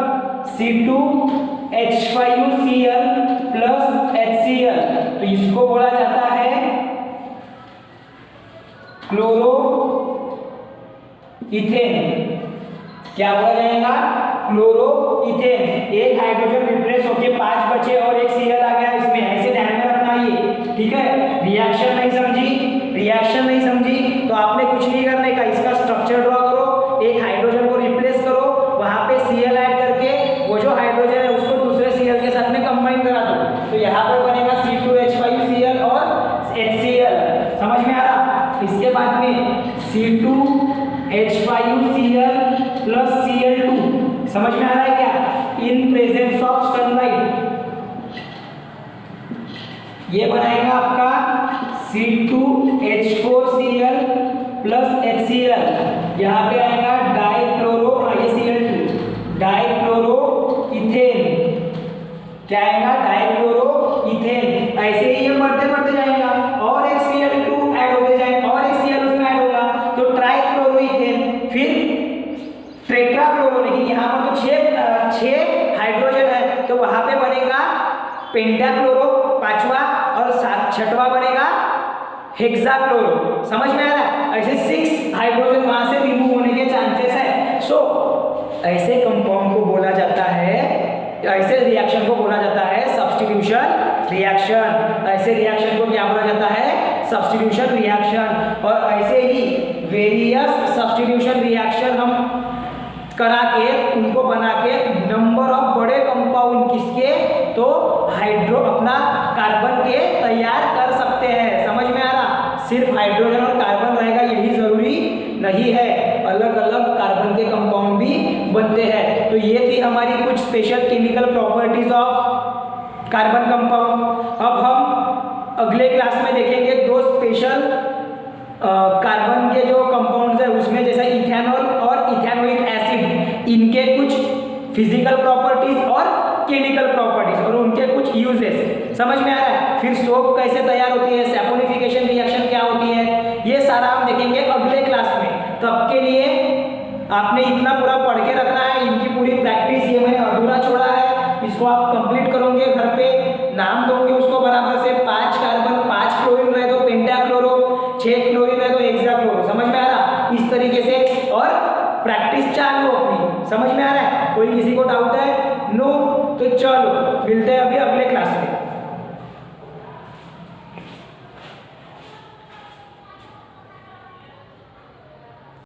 [SPEAKER 1] C2H5Cl प्लस HCl। तो इसको बोला जाता है क्लोरो इथेन। क्या बोला जाएगा? Chloro ethane. एक हाइड्रोजन रिप्लेस होके 5 बचे और एक Cl आ गया इसमें, ऐसे ध्यान में रखना ये, ठीक है? रिएक्शन नहीं समझी, रिएक्शन नहीं समझी तो आपने कुछ नहीं करने का, इसका स्ट्रक्चर ड्रॉ करो, एक हाइड्रोजन को रिप्लेस करो, वहां पे Cl ऐड करके वो जो हाइड्रोजन है उसको दूसरे Cl के साथ में कंबाइन करा दो, तो यहाँ पर बनेगा C2H5Cl बाद में C2H5Cl प्लस Cl2, समझ में आ रहा है क्या, इन प्रेजेंस ऑफ सनलाइट। ये बनाएगा आपका C2H4Cl प्लस HCl, यहाँ पे आएगा डाइक्लोरो, ये Cl2 डाइक्लोरो इथेन, क्या आएगा, डाइक्लोरो इथेन। ऐसे ही ये बढ़ते बढ़ते जाएगा और एक Cl2 ऐड होते जाएगा और एक Cl उसमें ऐड होगा तो ट्राइक्लोरो इथेन, फिर टेट्राक्लोरो, लेकिन यहाँ पर तो 6 हाइड्रोजन है तो वहां पे बनेगा पेंटाक्लोरो पांचवा और छठवा बनेगा हेक्साक्लोरो, समझ में आ रहा है। ऐसे 6 हाइड्रोजन वहां से रिमूव होने के चांसेस है। सो ऐसे कंपाउंड को बोला जाता है, ऐसे रिएक्शन को बोला जाता है सब्स्टिट्यूशन रिएक्शन। ऐसे रिएक्शन को क्या बोला जाता है, सब्स्टिट्यूशन रिएक्शन। और ऐसे ही वेरियस सब्स्टिट्यूशन रिएक्शन हम करा के उनको बना के नंबर ऑफ बड़े कंपाउंड किसके, तो हाइड्रो अपना कार्बन के तैयार कर सकते हैं, समझ में आ रहा। सिर्फ हाइड्रोजन और कार्बन रहेगा यही जरूरी नहीं है, अलग अलग कार्बन के कंपाउंड भी बनते हैं। तो ये थी हमारी कुछ special chemical properties of carbon compound. अब हम अगले क्लास में देखेंगे 2 स्पेशल कार्बन के जो कंपाउंड्स है उसमें, जैसे इथेनॉल और इथेनोइक एसिड, इनके कुछ फिजिकल प्रॉपर्टीज और केमिकल प्रॉपर्टीज और उनके कुछ यूजेस, समझ में आ रहा है। फिर सोप कैसे तैयार होती है, सैपोनिफिकेशन रिएक्शन क्या होती है, ये सारा हम देखेंगे अगले क्लास में। तब के लिए आपने इतना पूरा पढ़ के रखना है, इनकी पूरी प्रैक्टिस ये मैंने अधूरा छोड़ा है, इसको आप कंप्लीट करोगे घर पे, नाम दोगे उसको बराबर से, 5 कार्बन 5 क्लोरीन रहे तो पेंटाक्लोरो, 6 क्लोरीन रहे तो हेक्साक्लोरो, समझ में आ रहा, इस तरीके से। और प्रैक्टिस चालू अपनी, समझ में आ रहा है। कोई किसी को डाउट है, नो, तो चलो मिलते हैं अभी अगले क्लास में।